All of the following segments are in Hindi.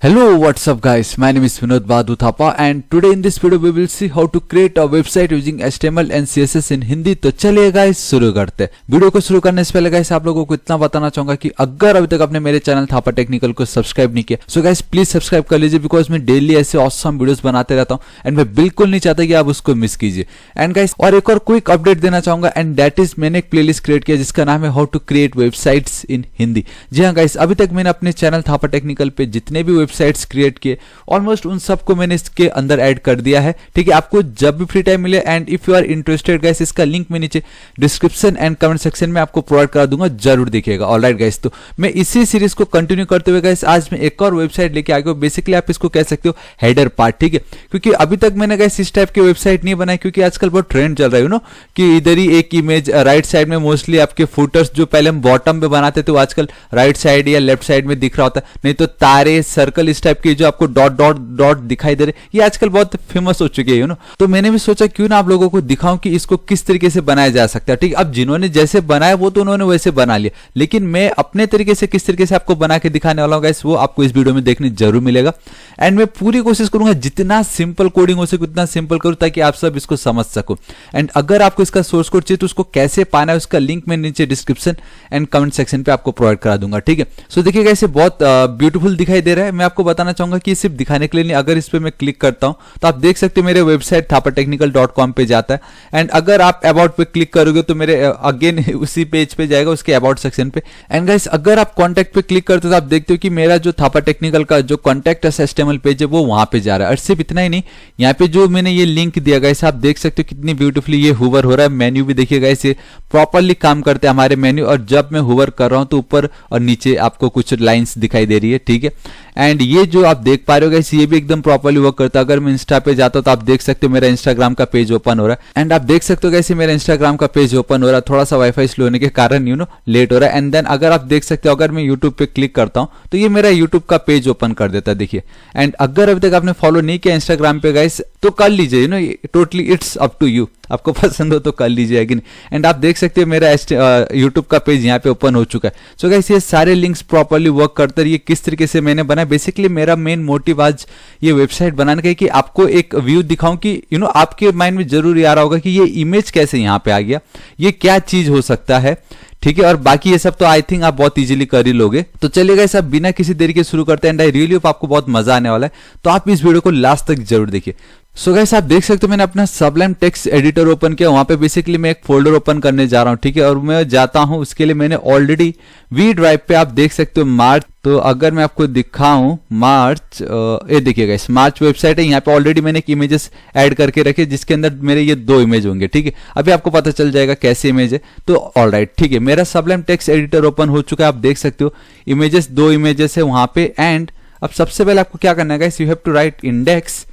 Hello, what's up guys? My name is Vinod Badhu Thapa and today in this video we will see how to create a website using HTML and CSS in Hindi. तो चलिए गाइस शुरू करते हैं। वीडियो को शुरू करने से पहले गाइस आप लोगों को इतना बताना चाहूंगा कि अगर अभी तक आपने मेरे चैनल थापा टेक्निकल को सब्सक्राइब नहीं किया सो गाइस प्लीज सब्सक्राइब कर लीजिए, बिकॉज मैं डेली ऐसे ऑसम वीडियोस बनाते रहता हूँ एंड मैं बिल्कुल नहीं चाहता कि आप उसको मिस कीजिए। एंड गाइस और एक और क्विक अपडेट देना चाहूंगा एंड दैट इज मैंने एक प्लेलिस्ट क्रिएट किया जिसका नाम है हाउ टू क्रिएट वेबसाइट्स इन हिंदी। जी हाँ गाइस, अभी तक मैंने अपने चैनल थापा टेक्निकल पे जितने भी वेबसाइट्स क्रिएट किए ऑलमोस्ट उन सबको मैंने इसके अंदर ऐड कर दिया है। ठीक है, आपको जब भी फ्री टाइम मिले and if you are interested guys, इसका लिंक मैं नीचे डिस्क्रिप्शन एंड कमेंट सेक्शन में आपको प्रोवाइड करा दूंगा, जरूर देखिएगा। ऑलराइट गाइस, तो मैं इसी सीरीज को कंटिन्यू करते हुए गाइस आज मैं एक और वेबसाइट लेके आ गया हूं। बेसिकली आप इसको कह सकते हो हेडर पार्ट। ठीक है, क्योंकि अभी तक मैंने गाइस इस टाइप की वेबसाइट नहीं बनाई, क्योंकि आजकल बहुत ट्रेंड चल रहा है नो कि इधर ही एक इमेज राइट साइड में मोस्टली आपके फुटर्स जो पहले हम बॉटम पे बनाते थे वो आजकल राइट साइड या लेफ्ट साइड में दिख रहा होता है, नहीं तो तारे सर्कल इस टाइप की जो आपको डॉट डॉट डॉट दिखाई दे रहे, ये आजकल बहुत फेमस हो चुके हैं तो मैंने भी सोचा क्यों ना आप लोगों को दिखाऊं कि इसको किस तरीके से बनाया जा सकता है। ठीक है, अब जिन्होंने जैसे बनाया वो तो उन्होंने वैसे बना लिया, लेकिन मैं अपने तरीके से किस तरीके से आपको बना के दिखाने वाला हूं गाइस, वो आपको इस वीडियो में देखने जरूर मिलेगा। एंड मैं पूरी कोशिश करूंगा जितना सिंपल कोडिंग हो सके उतना सिंपल करूं ताकि आप सब इसको समझ सको। एंड अगर आपको इसका सोर्स कोड चाहिए तो उसको कैसे पाना है उसका लिंक मैं नीचे डिस्क्रिप्शन एंड कमेंट सेक्शन पे आपको प्रोवाइड करा दूंगा। ठीक है, सो देखिए गाइस, बहुत ब्यूटीफुल दिखाई दे रहा है। मैं आपको बताना चाहूंगा कि सिर्फ दिखाने के लिए नहीं, अगर इस पे मैं क्लिक करता हूं तो आप देख सकते हो मेरे वेबसाइट thapatechnical.com पे जाता है। एंड अगर आप अबाउट पे क्लिक करोगे तो मेरे अगेन उसी पेज पे जाएगा, उसके अबाउट सेक्शन पे। एंड गाइस अगर आप कॉन्टैक्ट पे क्लिक करते हो तो आप देखते हो कि मेरा जो थापा टेक्निकल का जो कॉन्टैक्ट HTML पेज है वो वहां पे जा रहा है। और सिर्फ इतना ही नहीं, यहाँ पे जो मैंने ये लिंक दिया गाइस आप देख सकते हो कितनी ब्यूटीफुली ये हुवर हो रहा है। मेन्यू भी देखिए गाइस, ये प्रॉपरली काम करते हैं हमारे मेन्यू, और जब मैं हुवर कर रहा हूं तो ऊपर और नीचे आपको कुछ लाइंस दिखाई दे रही है। ठीक है, एंड ये जो आप देख पा रहे हो गाइस ये भी एकदम प्रॉपरली वर्क करता है। अगर मैं इंस्टा पे जाता हूं तो आप देख सकते हो मेरा इंस्टाग्राम का पेज ओपन हो रहा है। एंड आप देख सकते हो कैसे मेरा इंस्टाग्राम का पेज ओपन हो रहा है, थोड़ा सा वाईफाई स्लो होने के कारण लेट हो रहा है। एंड देन अगर आप देख सकते हो अगर मैं यूट्यूब पे क्लिक करता हूं तो ये मेरा यूट्यूब का पेज ओपन कर देता है, देखिए। एंड अगर अभी तक आपने फॉलो नहीं किया इंस्टाग्राम पे गाइस तो कर लीजिए, totally it's up to you, आपको पसंद हो तो कर लीजिए कि नहीं। एंड आप देख सकते हो मेरा यूट्यूब का पेज यहाँ पे ओपन हो चुका है। सो गाइस ये सारे लिंक्स प्रॉपरली वर्क करते रहिए। किस तरीके से मैंने बनाया, बेसिकली मेरा मेन मोटिव आज ये वेबसाइट बनाने का है कि आपको एक व्यू दिखाऊं कि आपके माइंड में जरूर आ रहा होगा कि ये इमेज कैसे यहाँ पे आ गया, ये क्या चीज हो सकता है। ठीक है, और बाकी ये सब तो आई थिंक आप बहुत इजीली कर ही लोगे। तो चलिए गाइस अब बिना किसी देरी के शुरू करते हैं। एंड आई रियली होप आपको बहुत मजा आने वाला है, तो आप इस वीडियो को लास्ट तक जरूर देखिए। सो गाइस आप देख सकते हो मैंने अपना सबलाइम टेक्स्ट एडिटर ओपन किया, वहां पे बेसिकली मैं एक फोल्डर ओपन करने जा रहा हूं। ठीक है, और मैं जाता हूं उसके लिए मैंने ऑलरेडी वी ड्राइव पे आप देख सकते हो मार्च, तो अगर मैं आपको दिखाऊं मार्च, ये देखिए गाइस मार्च वेबसाइट है, यहाँ पे ऑलरेडी मैंने एक इमेजेस ऐड करके रखे जिसके अंदर मेरे ये 2 इमेज होंगे। ठीक है, अभी आपको पता चल जाएगा कैसे इमेज है। तो ऑलराइट, ठीक है, मेरा सबलाइम टेक्स्ट एडिटर ओपन हो चुका है, आप देख सकते हो इमेजेस 2 इमेजेस है वहां पे। एंड अब सबसे पहले आपको क्या करना है guys, you have to write index.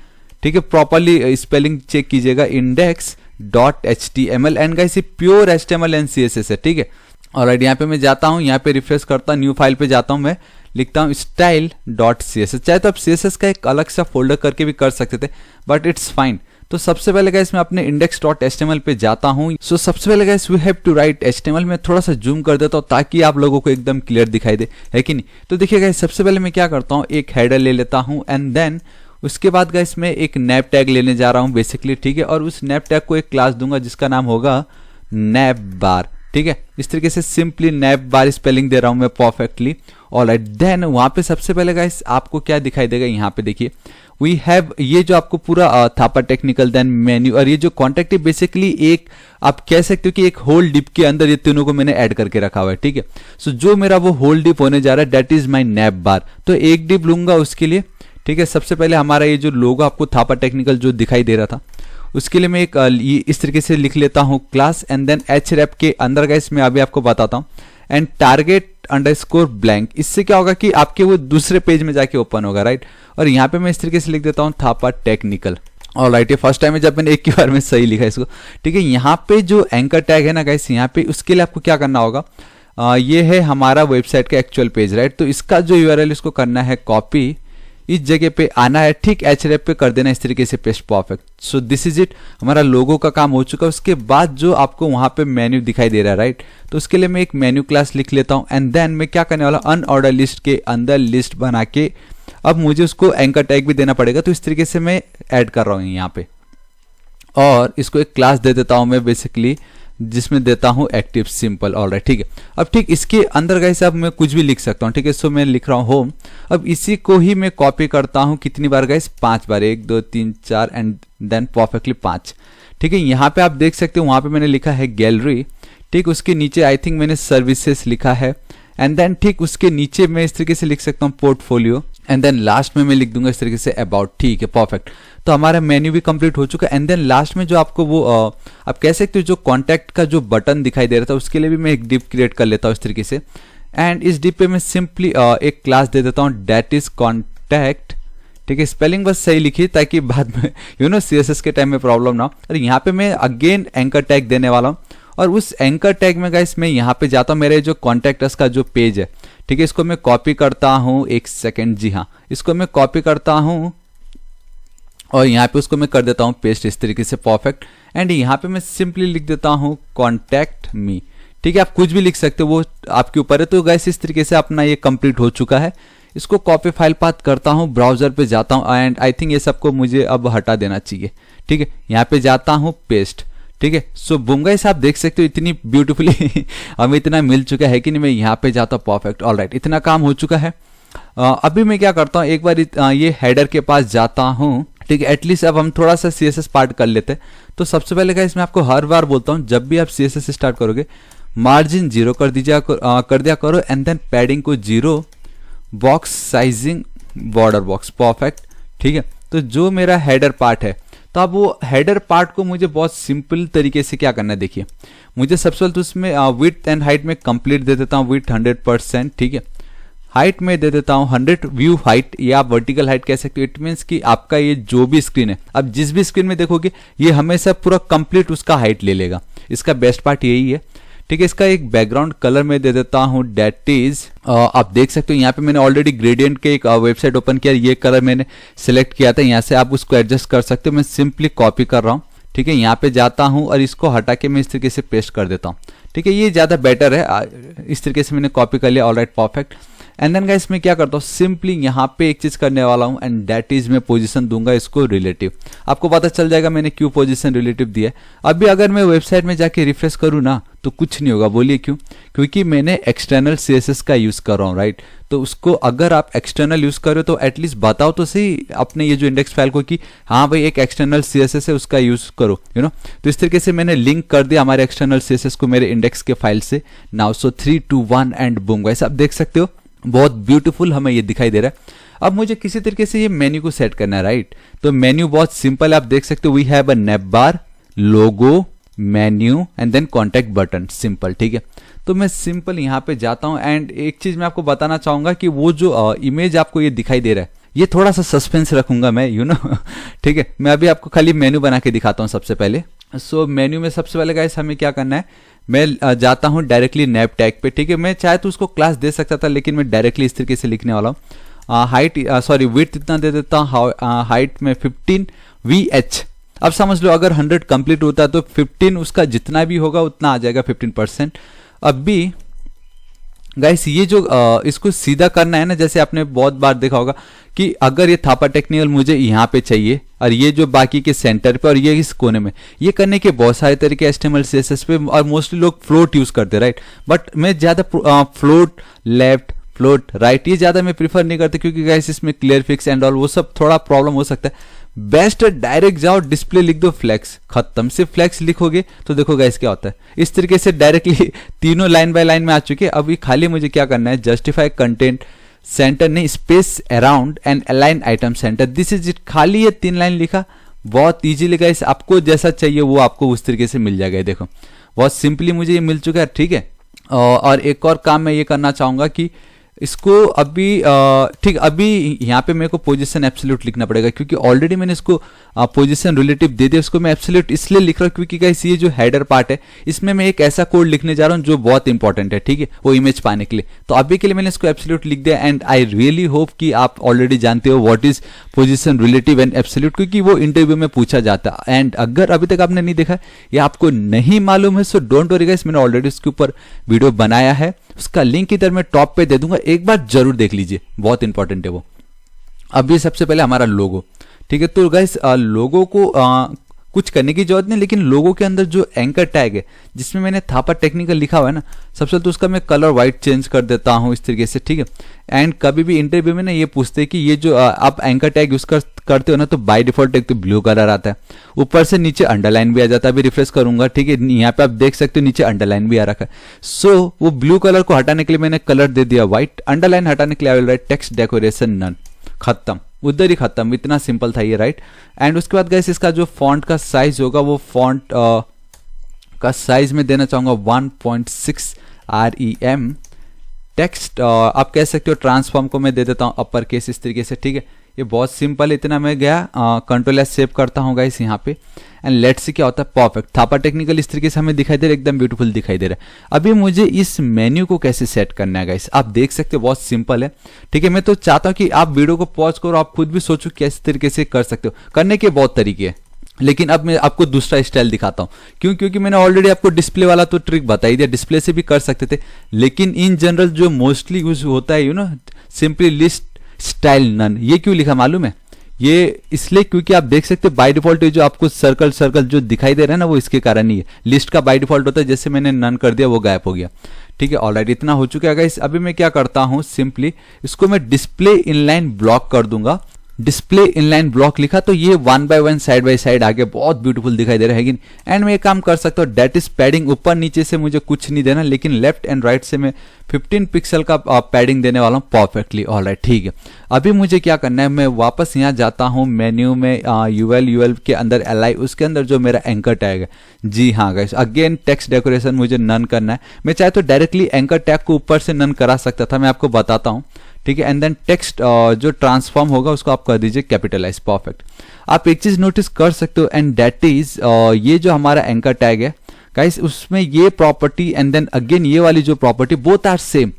ठीक है, प्रॉपरली स्पेलिंग चेक कीजिएगा, index.html। एंड गाइस ये प्योर HTML एंड CSS है। ठीक है, ऑलराइट, यहाँ पे मैं जाता हूँ, यहाँ पे रिफ्रेश करता हूँ, न्यू फाइल पे जाता हूँ, मैं लिखता हूँ style.css। चाहे तो आप CSS का एक अलग सा फोल्डर करके भी कर सकते थे, बट इट्स फाइन। तो सबसे पहले गाइस मैं अपने index.html पे जाता हूँ। सो सबसे पहले guys we have to write HTML। मैं थोड़ा सा जूम कर देता हूँ ताकि आप लोगों को एकदम क्लियर दिखाई दे, है कि नहीं। तो देखिए गाइस सबसे पहले मैं क्या करता हूँ, एक हेडर ले लेता हूँ एंड देन उसके बाद गाइस मैं एक नैव टैग लेने जा रहा हूं बेसिकली। ठीक है, और उस नैव टैग को एक क्लास दूंगा जिसका नाम होगा नैव बार। ठीक है, इस तरीके से सिंपली नैव बार स्पेलिंग दे रहा हूं मैं परफेक्टली। ऑलराइट, देन वहां पे सबसे पहले गाइस आपको क्या दिखाई देगा, यहाँ पे देखिए वी हैव ये जो आपको पूरा थापा टेक्निकल देन मेन्यू, और ये जो कॉन्टैक्ट है बेसिकली एक आप कह सकते हो कि एक होल डिप के अंदर ये तीनों को मैंने ऐड करके रखा हुआ है। ठीक है, सो जो मेरा वो होल डिप होने जा रहा है दैट इज माई नैव बार। तो एक डिप लूंगा उसके लिए। ठीक है, सबसे पहले हमारा ये जो लोगो आपको थापा टेक्निकल जो दिखाई दे रहा था उसके लिए मैं एक इस तरीके से लिख लेता हूं क्लास। एंड देन href के अंदर गाइस मैं अभी आपको बताता हूं एंड target_blank। इससे क्या होगा कि आपके वो दूसरे पेज में जाके ओपन होगा, राइट। और यहाँ पे मैं इस तरीके से लिख देता हूँ थापा टेक्निकल। ऑलराइट, ये फर्स्ट टाइम है जब मैंने एक ही बार में सही लिखा इसको। ठीक है, यहाँ पे जो एंकर टैग है ना गाइस, यहाँ पे उसके लिए आपको क्या करना होगा, ये है हमारा वेबसाइट का एक्चुअल पेज, राइट। तो इसका जो URL इसको करना है कॉपी, इस जगह पे आना है, ठीक href पे कर देना इस तरीके से paste, perfect. So this is it, हमारा लोगो का काम हो चुका है। उसके बाद जो आपको वहां पे मेन्यू दिखाई दे रहा है, राइट, तो उसके लिए मैं एक मेन्यू क्लास लिख लेता हूं। एंड देन मैं क्या करने वाला, अनऑर्डर लिस्ट के अंदर लिस्ट बना के अब मुझे उसको एंकर टैग भी देना पड़ेगा, तो इस तरीके से मैं ऐड कर रहा हूँ यहाँ पे, और इसको एक क्लास दे देता हूँ मैं बेसिकली, जिसमें देता हूँ एक्टिव सिंपल। ऑलराइट, ठीक है। अब ठीक इसके अंदर गाइस अब मैं कुछ भी लिख सकता हूँ, ठीक है। सो मैं लिख रहा हूँ होम। अब इसी को ही मैं कॉपी करता हूँ कितनी बार गाइस, 5 बार, 1 2 3 4 एंड देन परफेक्टली 5, ठीक है। यहाँ पे आप देख सकते हो, वहां पे मैंने लिखा है गैलरी, ठीक। उसके नीचे आई थिंक मैंने सर्विसेज लिखा है, एंड देन ठीक उसके नीचे मैं इस तरीके से लिख सकता हूँ पोर्टफोलियो, एंड देन लास्ट में मैं लिख दूंगा इस तरीके से अबाउट, ठीक है, परफेक्ट। तो हमारा मेन्यू भी कंप्लीट हो चुका है। एंड देन लास्ट में जो आपको वो आप कह सकते हो जो कॉन्टैक्ट का जो बटन दिखाई दे रहा था, उसके लिए भी मैं एक डिप क्रिएट कर लेता हूँ इस तरीके से, एंड इस डिप पे मैं सिंपली एक क्लास दे देता हूँ दैट इज कॉन्टैक्ट, ठीक है। स्पेलिंग बस सही लिखिए ताकि बाद में सीएसएस के टाइम में प्रॉब्लम ना हो। और यहाँ पे मैं अगेन एंकर टैग देने वाला हूँ, और उस एंकर टैग में गाइस मैं यहाँ पे जाता हूँ, मेरे जो कॉन्टैक्टर्स का जो पेज है, ठीक है, इसको मैं कॉपी करता हूँ, एक सेकेंड, जी हाँ, इसको मैं कॉपी करता हूँ और यहाँ पे उसको मैं कर देता हूँ पेस्ट इस तरीके से, परफेक्ट। एंड यहाँ पे मैं सिंपली लिख देता हूँ कॉन्टैक्ट मी, ठीक है। आप कुछ भी लिख सकते हो, वो आपके ऊपर है। तो गाइस इस तरीके से अपना ये कंप्लीट हो चुका है। इसको कॉपी फाइल पाथ करता हूँ, ब्राउजर पे जाता हूँ, एंड आई थिंक ये सबको मुझे अब हटा देना चाहिए, ठीक है। यहाँ पे जाता हूँ पेस्ट, ठीक है। सो बूम गाइस आप देख सकते हो इतनी ब्यूटीफुली हमें इतना मिल चुका है कि नहीं। मैं यहाँ पे जाता हूँ, परफेक्ट, ऑलराइट, इतना काम हो चुका है। अभी मैं क्या करता हूँ, एक बार ये हेडर के पास जाता हूँ, ठीक है। एटलीस्ट अब हम थोड़ा सा सीएसएस पार्ट कर लेते हैं। तो सबसे पहले गाइस मैं आपको हर बार बोलता हूँ, जब भी आप सीएसएस स्टार्ट करोगे मार्जिन 0 कर दिया करो, एंड देन पैडिंग को 0, box sizing border box, perfect, ठीक है। तो जो मेरा हेडर पार्ट है, तो अब वो हेडर पार्ट को मुझे बहुत सिंपल तरीके से क्या करना है, देखिए मुझे सबसे पहले तो उसमें विड्थ एंड हाइट में कंप्लीट दे देता हूँ, विड्थ 100%, ठीक है। हाइट में दे देता हूँ 100, व्यू हाइट या आप वर्टिकल हाइट कह सकते हो। इट मीन्स कि आपका ये जो भी स्क्रीन है, आप जिस भी स्क्रीन में देखोगे ये हमेशा पूरा कंप्लीट उसका हाइट ले लेगा। इसका बेस्ट पार्ट यही है, ठीक है। इसका एक बैकग्राउंड कलर में दे देता हूँ दैट इज, आप देख सकते हो यहाँ पे मैंने ऑलरेडी ग्रेडियंट के एक वेबसाइट ओपन किया, ये कलर मैंने सिलेक्ट किया था। यहाँ से आप उसको एडजस्ट कर सकते हो। मैं सिंपली कॉपी कर रहा हूँ, ठीक है। यहाँ पे जाता हूँ और इसको हटा के मैं इस तरीके से पेस्ट कर देता हूँ, ठीक है। ये ज्यादा बेटर है। इस तरीके से मैंने कॉपी कर लिया, alright, perfect. And then guys मैं क्या करता हूँ, सिंपली यहाँ पे एक चीज करने वाला हूँ, एंड दैट इज मैं पोजीशन दूंगा इसको रिलेटिव। आपको पता चल जाएगा मैंने क्यों पोजीशन रिलेटिव दिया है। अभी अगर मैं वेबसाइट में जाके रिफ्रेश करूँ ना, तो कुछ नहीं होगा। बोलिए क्यों? क्योंकि मैंने एक्सटर्नल सीएसएस का यूज कर रहा हूँ, राइट। तो उसको अगर आप एक्सटर्नल यूज कर रहे हो तो एटलीस्ट बताओ तो सही अपने ये जो इंडेक्स फाइल को कि हाँ भाई एक एक्सटर्नल सीएसएस है, उसका यूज करो, तो इस तरीके से मैंने लिंक कर दिया हमारे एक्सटर्नल सीएसएस को मेरे इंडेक्स के फाइल से। Now so 3 2 1 and boom guys आप देख सकते हो बहुत ब्यूटीफुल हमें ये दिखाई दे रहा है। अब मुझे किसी तरीके से ये मेन्यू को सेट करना है, राइट। तो मेन्यू बहुत सिंपल है, आप देख सकते हो we have a nav bar, logo, menu and then contact button, simple, ठीक है। तो मैं सिंपल यहाँ पे जाता हूँ, एंड एक चीज मैं आपको बताना चाहूंगा कि वो जो इमेज आपको ये दिखाई दे रहा है, ये थोड़ा सा सस्पेंस रखूंगा मैं, ठीक है। मैं अभी आपको खाली मेन्यू बना के दिखाता हूँ सबसे पहले। सो मेन्यू में सबसे पहले गाइस हमें क्या करना है, मैं जाता हूँ डायरेक्टली नैप टैग पे, ठीक है। मैं चाहे तो उसको क्लास दे सकता था, लेकिन मैं डायरेक्टली इस तरीके से लिखने वाला हूँ। विड्थ इतना दे देता हूँ, हाइट में 15 VH। अब समझ लो अगर 100 कंप्लीट होता है तो 15 उसका जितना भी होगा उतना आ जाएगा 15%। अब भी गाइस ये जो इसको सीधा करना है ना, जैसे आपने बहुत बार देखा होगा कि अगर ये थापा टेक्निकल मुझे यहाँ पे चाहिए और ये जो बाकी के सेंटर पे और ये इस कोने में, ये करने के बहुत सारे तरीके HTML CSS पे, और मोस्टली लोग फ्लोट यूज करते हैं, राइट। बट मैं ज्यादा फ्लोट लेफ्ट, फ्लोट राइट, ये ज्यादा मैं प्रीफर नहीं करता, क्योंकि गाइस इसमें क्लियर फिक्स एंड ऑल वो सब थोड़ा प्रॉब्लम हो सकता है। बेस्ट डायरेक्ट जाओ, डिस्प्ले लिख दो फ्लेक्स, खत्म। सिर्फ फ्लेक्स लिखोगे तो देखो गाइस क्या होता है। इस तरीके से डायरेक्टली तीनों लाइन बाय लाइन में आ चुके हैं। अभी खाली मुझे क्या करना है, जस्टिफाई कंटेंट सेंटर नहीं, space around and align item centre, this is it. खाली ये 3 लाइन लिखा, बहुत इजीली गाइस आपको जैसा चाहिए वो आपको उस तरीके से मिल जाएगा। देखो बहुत सिंपली मुझे ये मिल चुका है, ठीक है। और एक और काम मैं ये करना चाहूंगा कि इसको अभी ठीक, अभी यहाँ पे मेरे को पोजीशन एब्सोल्यूट लिखना पड़ेगा, क्योंकि ऑलरेडी मैंने इसको पोजीशन रिलेटिव दे दिया। उसको मैं एब्सोल्यूट इसलिए लिख रहा हूँ क्योंकि गाइस ये जो हेडर पार्ट है इसमें मैं एक ऐसा कोड लिखने जा रहा हूँ जो बहुत इंपॉर्टेंट है, ठीक है, वो इमेज पाने के लिए। तो अभी के लिए मैंने इसको एब्सोल्यूट लिख दिया, एंड आई रियली होप कि आप ऑलरेडी जानते हो what is position relative and absolute, क्योंकि वो इंटरव्यू में पूछा जाता है। एंड अगर अभी तक आपने नहीं देखा या आपको नहीं मालूम है, सो डोंट वरी गाइस, मैंने ऑलरेडी उसके ऊपर वीडियो बनाया है, उसका लिंक इधर मैं टॉप पे दे दूंगा, एक बार जरूर देख लीजिए, बहुत इंपॉर्टेंट है वो। अब ये सबसे पहले हमारा लोगो, ठीक है। तो गाइस लोगो को कुछ करने की जरूरत नहीं, लेकिन लोगो के अंदर जो एंकर टैग है जिसमें मैंने थापा टेक्निकल लिखा हुआ है ना, सबसे पहले तो उसका मैं कलर वाइट चेंज कर देता हूँ इस तरीके से, ठीक है। एंड कभी भी इंटरव्यू में ना ये पूछते हैं कि ये जो आप एंकर टैग यूज करते हो ना, तो बाय डिफॉल्ट एक तो ब्लू कलर आता है, ऊपर से नीचे अंडरलाइन भी आ जाता है। अभी रिफ्रेश करूंगा, ठीक है, यहाँ पे आप देख सकते हो नीचे अंडरलाइन भी आ रखा है। सो वो ब्लू कलर को हटाने के लिए मैंने कलर दे दिया व्हाइट, अंडरलाइन हटाने के लिए I will write text decoration none, खत्म, उधर ही खत्म। इतना सिंपल था ये, राइट। एंड उसके बाद गाइस इसका जो फॉन्ट का साइज होगा वो फॉन्ट का साइज में देना चाहूंगा 1.6 REM। टेक्स्ट आप कह सकते हो ट्रांसफॉर्म को मैं दे देता हूँ अपर केस इस तरीके से, ठीक है। ये बहुत सिंपल, इतना मैं गया, कंट्रोल एस सेव करता हूँ गाइस यहाँ पे। एंड लेट्स सी क्या होता है, परफेक्ट। थापा टेक्निकल इस तरीके से हमें दिखाई दे रहा है, एकदम ब्यूटीफुल दिखाई दे रहा है। अभी मुझे इस मेन्यू को कैसे सेट करना है गाइस, आप देख सकते हो बहुत सिंपल है, ठीक है। मैं तो चाहता हूँ कि आप वीडियो को पॉज करो, आप खुद भी सोचो किस तरीके से कर सकते हो। करने के बहुत तरीके हैं, लेकिन अब मैं आपको दूसरा स्टाइल दिखाता हूँ। क्यों? क्योंकि मैंने ऑलरेडी आपको डिस्प्ले वाला तो ट्रिक बता ही दिया, डिस्प्ले से भी कर सकते थे, लेकिन इन जनरल जो मोस्टली यूज होता है सिंपली लिस्ट स्टाइल नन। ये क्यों लिखा मालूम है? ये इसलिए क्योंकि आप देख सकते हो बाय डिफॉल्ट जो आपको सर्कल सर्कल जो दिखाई दे रहा है ना, वो इसके कारण ही है। लिस्ट का बाय डिफॉल्ट होता है, जैसे मैंने नन कर दिया वो गायब हो गया, ठीक है। ऑलराइट, इतना हो चुका है गाइस। अभी मैं क्या करता हूं, सिंपली इसको मैं डिस्प्ले इनलाइन ब्लॉक कर दूंगा। डिस्प्ले इनलाइन ब्लॉक लिखा तो ये 1 by 1 साइड बाय साइड आगे बहुत ब्यूटीफुल दिखाई दे रहा है कि नहीं। एंड मैं एक काम कर सकता हूँ, डेट इज पैडिंग ऊपर नीचे से मुझे कुछ नहीं देना, लेकिन लेफ्ट एंड राइट से मैं 15 पिक्सल का पैडिंग देने वाला हूँ परफेक्टली। ऑलराइट, ठीक है। अभी मुझे क्या करना है, मैं वापस यहाँ जाता हूँ मेन्यू में, यूएल के अंदर LI, उसके अंदर जो मेरा एंकर टैग है, जी हाँ गाइस, अगेन टेक्स्ट डेकोरेशन मुझे नन करना है। मैं चाहे तो डायरेक्टली एंकर टैग को ऊपर से नन करा सकता था, मैं आपको बताता हूँ, ठीक है। एंड देन टेक्स्ट जो ट्रांसफॉर्म होगा उसको आप कर दीजिए कैपिटलाइज, परफेक्ट। आप एक चीज नोटिस कर सकते हो, एंड दैट इज ये जो हमारा एंकर टैग है गाइस, उसमें ये प्रॉपर्टी एंड देन अगेन ये वाली जो प्रॉपर्टी, बोथ आर सेम,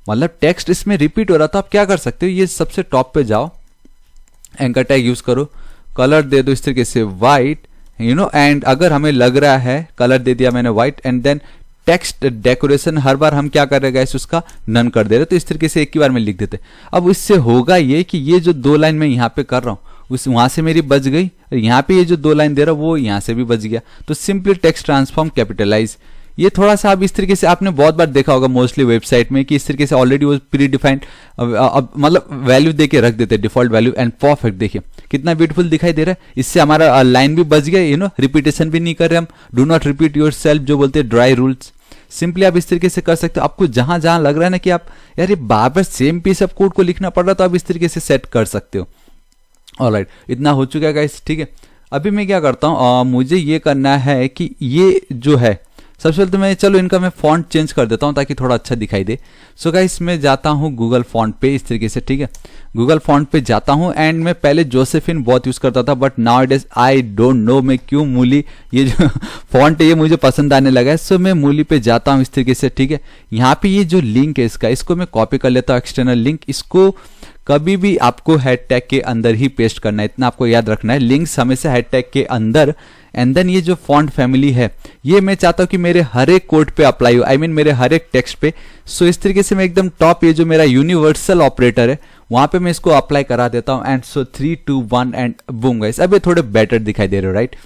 मतलब टेक्स्ट इसमें रिपीट हो रहा था। आप क्या कर सकते हो, ये सबसे टॉप पे जाओ, एंकर टैग यूज करो, कलर दे दो इस तरीके से व्हाइट, एंड अगर हमें लग रहा है, कलर दे दिया मैंने white, and then text decoration हर बार हम क्या कर रहे हैं गाइस, उसका नन कर दे रहे, तो इस तरीके से एक ही बार में लिख देते। अब इससे होगा ये कि ये जो 2 लाइन मैं यहाँ पे कर रहा हूँ उस वहां से मेरी बच गई, और यहाँ पे ये जो 2 लाइन दे रहा हूँ वो यहाँ से भी बच गया। तो सिंपली टेक्स्ट ट्रांसफॉर्म कैपिटलाइज, ये थोड़ा सा आप इस तरीके से आपने बहुत बार देखा होगा मोस्टली वेबसाइट में कि इस तरीके से ऑलरेडी वो प्री डिफाइंड मतलब वैल्यू दे के रख देते हैं, डिफॉल्ट वैल्यू, एंड परफेक्ट। देखिए कितना ब्यूटीफुल दिखाई दे रहा है, इससे हमारा लाइन भी बच गया, रिपीटेशन भी नहीं कर रहे हम। Do not repeat your self जो बोलते हैं ड्राई रूल्स, सिंपली आप इस तरीके से कर सकते हो। आपको जहां जहां लग रहा है ना कि आप यार ये बार बार सेम पीस ऑफ कोड को लिखना पड़ रहा, तो आप इस तरीके से सेट कर सकते हो। ऑलराइट, इतना हो चुका है गाइस, ठीक है। अभी मैं क्या करता हूँ, मुझे ये करना है कि ये जो है सबसे पहले तो मैं चलो इनका मैं फॉन्ट चेंज कर देता हूँ ताकि थोड़ा अच्छा दिखाई दे। सो गाइस मैं जाता हूँ गूगल फॉन्ट पे इस तरीके से, ठीक है। गूगल फॉन्ट पे जाता हूँ, एंड मैं पहले जोसेफिन बहुत यूज करता था, but now it is I don't no मैं क्यों मूली, ये जो फॉन्ट है ये मुझे पसंद आने लगा है। सो मैं मूली पे जाता हूँ इस तरीके से, ठीक है। यहाँ पे ये जो लिंक है इसका, इसको मैं कॉपी कर लेता हूँ, एक्सटर्नल लिंक। इसको कभी भी आपको हैशटैग के अंदर ही पेस्ट करना है, इतना आपको याद रखना है। लिंक्स हमेशा हैशटैग के अंदर, एंड देन ये जो फॉन्ट फैमिली है ये मैं चाहता हूं कि मेरे हर एक कोड पे अप्लाई हो, आई मीन मेरे हर एक टेक्स्ट पे। सो इस तरीके से मैं एकदम टॉप, ये जो मेरा यूनिवर्सल ऑपरेटर है वहां पे मैं इसको अप्लाई करा देता हूं, and so 3 2 1 and boom guys. अब ये थोड़े बेटर दिखाई दे रहे हो, राइट।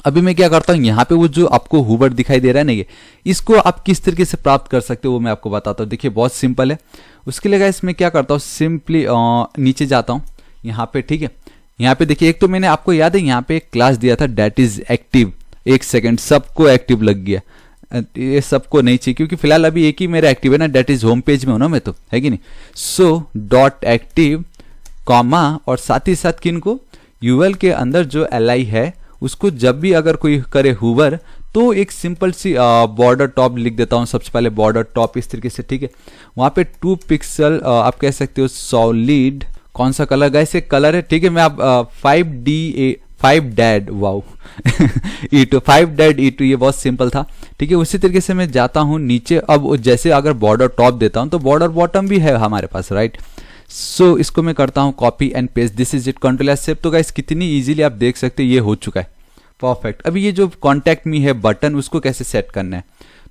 अभी मैं क्या करता हूं, यहाँ पे वो जो आपको हुबर दिखाई दे रहा है ना, ये इसको आप किस तरीके से प्राप्त कर सकते हो वो मैं आपको बताता हूँ। देखिए बहुत सिंपल है। उसके लिए गाइस मैं क्या करता हूँ, सिंपली नीचे जाता हूँ यहाँ पे, ठीक है। यहाँ पे देखिए, एक तो मैंने आपको याद है यहाँ पे एक क्लास दिया था डेट इज एक्टिव, 1 सेकेंड सबको एक्टिव लग गया, ये सबको नहीं चाहिए क्योंकि फिलहाल अभी एक ही मेरा एक्टिव है ना, डेट इज होम पेज में हो ना मैं, तो है कि नहीं। सो डॉट एक्टिव कॉमा, और साथ ही साथ किन को, यूएल के अंदर जो LI है उसको जब भी अगर कोई करे हुवर तो एक सिंपल सी बॉर्डर टॉप लिख देता हूं। सबसे पहले बॉर्डर टॉप इस तरीके से, ठीक है। वहां पे 2 पिक्सल आप कह सकते हो सॉलिड, कौन सा कलर गाइस, एक कलर है, ठीक है। मैं आप 5 dad wow E2 5 dad E2, ये बहुत सिंपल था, ठीक है। उसी तरीके से मैं जाता हूं नीचे। अब जैसे अगर बॉर्डर टॉप देता हूं तो बॉर्डर बॉटम भी है हमारे पास, राइट। सो इसको मैं करता हूं copy and paste, this is it, control S save. तो गाइस कितनी इजीली आप देख सकते हैं ये हो चुका है, परफेक्ट। अभी ये जो कॉन्टैक्ट मी है बटन, उसको कैसे सेट करना है,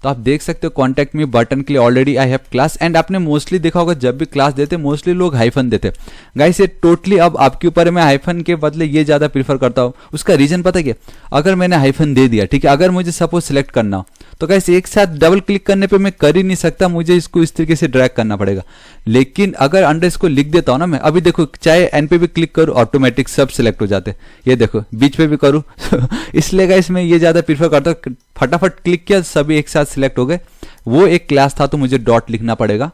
तो आप देख सकते हो कॉन्टैक्ट मी बटन के लिए already I have class, and आपने मोस्टली देखा होगा जब भी क्लास देते मोस्टली लोग हाइफन देते। गाइस ये टोटली अब आपके ऊपर है, मैं हाइफन के बदले ये ज़्यादा प्रीफर करता हूँ। उसका रीजन पता क्या, अगर मैंने हाइफन दे दिया, ठीक है, अगर मुझे सपोज सिलेक्ट करना हो तो गाइस एक साथ डबल क्लिक करने पे मैं कर ही नहीं सकता, मुझे इसको इस तरीके से ड्रैग करना पड़ेगा। लेकिन अगर अंडर इसको लिख देता हूँ ना मैं, अभी देखो चाहे एन पे भी क्लिक करूँ ऑटोमेटिक सब सिलेक्ट हो जाते हैं, ये देखो बीच पे भी करूँ इसलिए गाइस मैं ये ज़्यादा प्रीफर करता हूँ, फटाफट क्लिक किया सभी एक साथ सिलेक्ट हो गए। वो एक क्लास था तो मुझे डॉट लिखना पड़ेगा।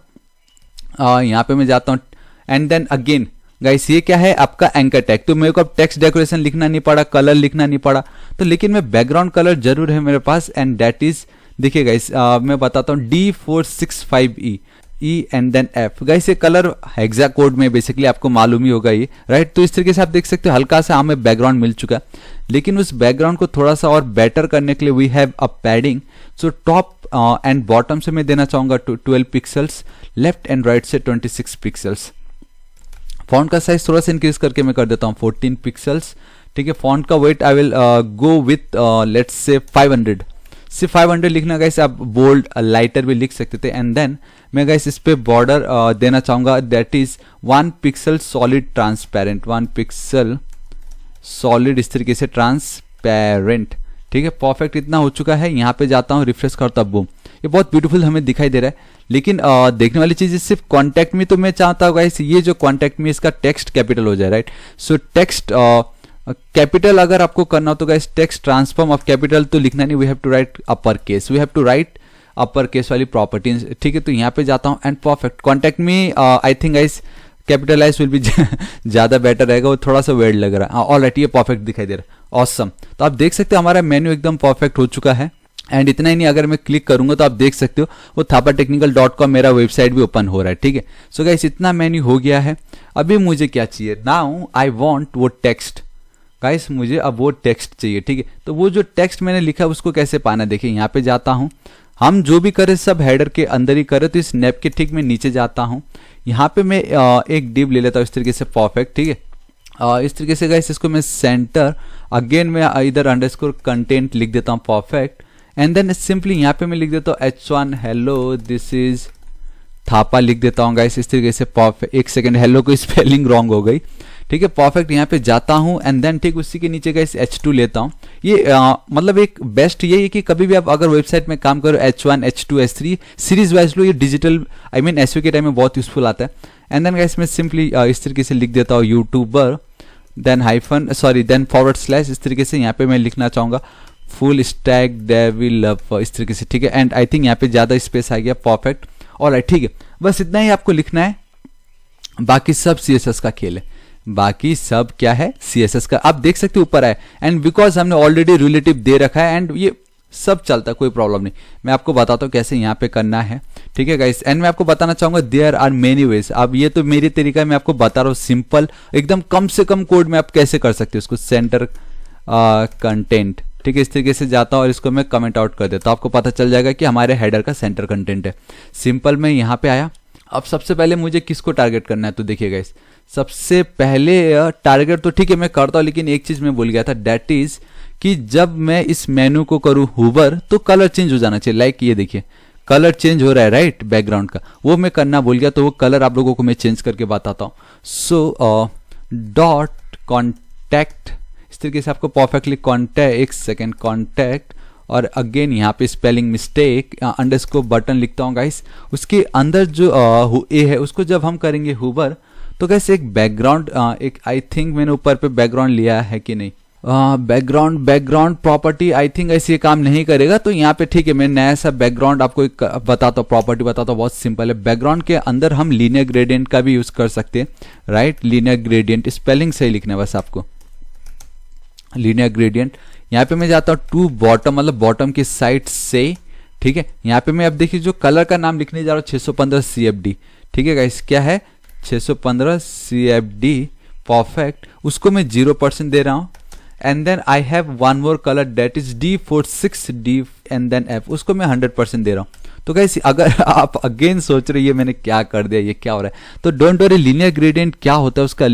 यहाँ पे मैं जाता हूँ एंड देन अगेन गाइस ये क्या है आपका एंकर टैग, तो मेरे को अब टेक्स्ट डेकोरेशन लिखना नहीं पड़ा, कलर लिखना नहीं पड़ा, तो लेकिन मैं बैकग्राउंड कलर जरूर है मेरे पास, एंड दैट इज देखिए गाइस मैं बताता हूँ D465E and then F। Guys ये कलर हेक्सा कोड में बेसिकली आपको मालूम ही होगा ये, राइट। तो इस तरीके से आप देख सकते हो हल्का सा हमें बैकग्राउंड मिल चुका है, लेकिन उस बैकग्राउंड को थोड़ा सा और बेटर करने के लिए we have a padding. So top and bottom से मैं देना चाहूंगा 12 पिक्सल्स, लेफ्ट एंड राइट से 26 पिक्सल्स। फॉन्ट का साइज थोड़ा सा इंक्रीज करके मैं कर देता हूँ 14 पिक्सल्स, ठीक है। फॉन्ट का weight I will go with let's say 500, सिर्फ 500 लिखना गाइस, आप बोल्ड लाइटर भी लिख सकते थे। एंड देन मैं गाइस इस पे बॉर्डर देना चाहूंगा that is 1 pixel solid transparent, 1 pixel solid इस तरीके से ट्रांसपेरेंट, ठीक है। परफेक्ट इतना हो चुका है। यहाँ पे जाता हूँ रिफ्रेश करता हूँ, बूम, ये बहुत ब्यूटीफुल हमें दिखाई दे रहा है। लेकिन देखने वाली चीज सिर्फ कॉन्टैक्ट में, तो मैं चाहता हूँ गाइस ये जो कॉन्टैक्ट में इसका टेक्स्ट कैपिटल हो जाए, राइट। सो टेक्स्ट कैपिटल अगर आपको करना हो तो guys text transform of capital तो लिखना नहीं, we have to write upper case, we have to write upper case वाली प्रॉपर्टीज, ठीक है। तो यहाँ पे जाता हूँ एंड परफेक्ट कॉन्टैक्ट में I think guys capitalise will be ज्यादा बेटर रहेगा, वो थोड़ा सा वेर्ड लग रहा है। ऑलराइट ये परफेक्ट दिखाई दे रहा है, ऑसम। तो आप देख सकते हो हमारा मेन्यू एकदम परफेक्ट हो चुका है। एंड इतना ही नहीं, अगर मैं क्लिक करूंगा तो आप देख सकते हो वो thapatechnical.com मेरा वेबसाइट भी ओपन हो रहा है, ठीक है। सो गाइस इतना मेन्यू हो गया है। अभी मुझे क्या चाहिए, नाउ आई वांट वो टेक्स्ट, गाइस मुझे अब वो टेक्स्ट चाहिए, ठीक है। तो वो जो टेक्स्ट मैंने लिखा उसको कैसे पाना, देखिए यहाँ पे जाता हूँ, हम जो भी करें सब हेडर के अंदर ही करें, तो इस नैप के ठीक में नीचे जाता हूँ, यहाँ पे मैं एक डिव ले लेता हूँ इस तरीके से, परफेक्ट, ठीक है। इस तरीके से गाइस इसको मैं सेंटर, अगेन मैं इधर अंडरस्कोर कंटेंट लिख देता हूँ, परफेक्ट। एंड देन सिंपली यहाँ पे मैं लिख देता हूँ H1 hello this is Thapa लिख देता हूँ गाइस इस तरीके से, परफेक्ट। एक सेकंड, हेलो को स्पेलिंग रॉन्ग हो गई, ठीक है, परफेक्ट। यहाँ पे जाता हूँ एंड देन ठीक उसी के नीचे गाइस H2 लेता हूँ। ये मतलब एक बेस्ट ये है कि कभी भी आप अगर वेबसाइट में काम करो H1 H2 H3 series wise लो, ये डिजिटल आई मीन एसईओ के टाइम में बहुत यूजफुल आता है। एंड देन गाइस मैं सिंपली इस तरीके से लिख देता हूँ YouTuber, then hyphen sorry then forward slash, इस तरीके से यहाँ पे मैं लिखना चाहूंगा फुल स्टैक डेविल लव, इस तरीके से, ठीक है। एंड आई थिंक यहाँ पे ज्यादा स्पेस आ गया, परफेक्ट, ऑलराइट, ठीक है। बस इतना ही आपको लिखना है, बाकी सब CSS का खेल है, बाकी सब क्या है CSS का। आप देख सकते हो ऊपर है, एंड बिकॉज हमने ऑलरेडी रिलेटिव दे रखा है एंड ये सब चलता है, कोई प्रॉब्लम नहीं। मैं आपको बताता हूँ कैसे यहाँ पे करना है, ठीक है गाइस। एंड मैं आपको बताना चाहूंगा देयर आर मेनी वेज। अब ये तो मेरी तरीका है, मैं आपको बता रहा हूँ सिंपल एकदम कम से कम कोड में आप कैसे कर सकते हो इसको। सेंटर कंटेंट, ठीक है, इस तरीके से जाता हूँ और इसको मैं कमेंट आउट कर देता हूँ, आपको पता चल जाएगा कि हमारे हेडर का सेंटर कंटेंट है। सिंपल मैं यहाँ पे आया। अब सबसे पहले मुझे किसको टारगेट करना है, तो देखिए गाइस सबसे पहले टारगेट तो ठीक है मैं करता हूँ, लेकिन एक चीज मैं भूल गया था, दैट इज कि जब मैं इस मेनू को करूँ हुबर तो कलर चेंज हो जाना चाहिए। लाइक ये देखिए कलर चेंज हो रहा है, राइट, बैकग्राउंड का, वो मैं करना भूल गया, तो वो कलर आप लोगों को मैं चेंज करके बताता हूँ। सो डॉट कॉन्टैक्ट, इस तरीके से आपको परफेक्टली कॉन्टैक्ट, एक सेकेंड, कॉन्टैक्ट, और अगेन यहाँ पे स्पेलिंग मिस्टेक, अंडरस्कोर बटन लिखता हूँ गाइस। उसके अंदर जो ए है उसको जब हम करेंगे हुबर तो गाइस एक बैकग्राउंड, एक आई थिंक मैंने ऊपर पे बैकग्राउंड लिया है कि नहीं, बैकग्राउंड प्रॉपर्टी आई थिंक ऐसे काम नहीं करेगा, तो यहाँ पे ठीक है मैं नया सा बैकग्राउंड आपको एक बताता हूँ, प्रॉपर्टी बताता हूँ, बहुत सिंपल है। बैकग्राउंड के अंदर हम लीनियर ग्रेडियंट का भी यूज कर सकते हैं, राइट, लीनियर ग्रेडियंट, स्पेलिंग सही लिखना है बस आपको, लीनियर ग्रेडियंट। यहाँ पे मैं जाता हूँ टू बॉटम, मतलब बॉटम की साइड से, ठीक है। यहाँ पे मैं अब देखिए जो कलर का नाम लिखने जा रहा हूँ 615 CFD, ठीक है गाइस, क्या है 615 CFD, परफेक्ट। उसको मैं 0% दे रहा हूँ। And then I have one more colour that is D46D and then F, उसको मैं 100% दे रहा हूँ। तो गाइस अगर आप अगेन सोच रहे ये मैंने क्या कर दिया, ये क्या हो रहा है, तो डोंट वरी, लीनियर ग्रेडियंट क्या होता है उसका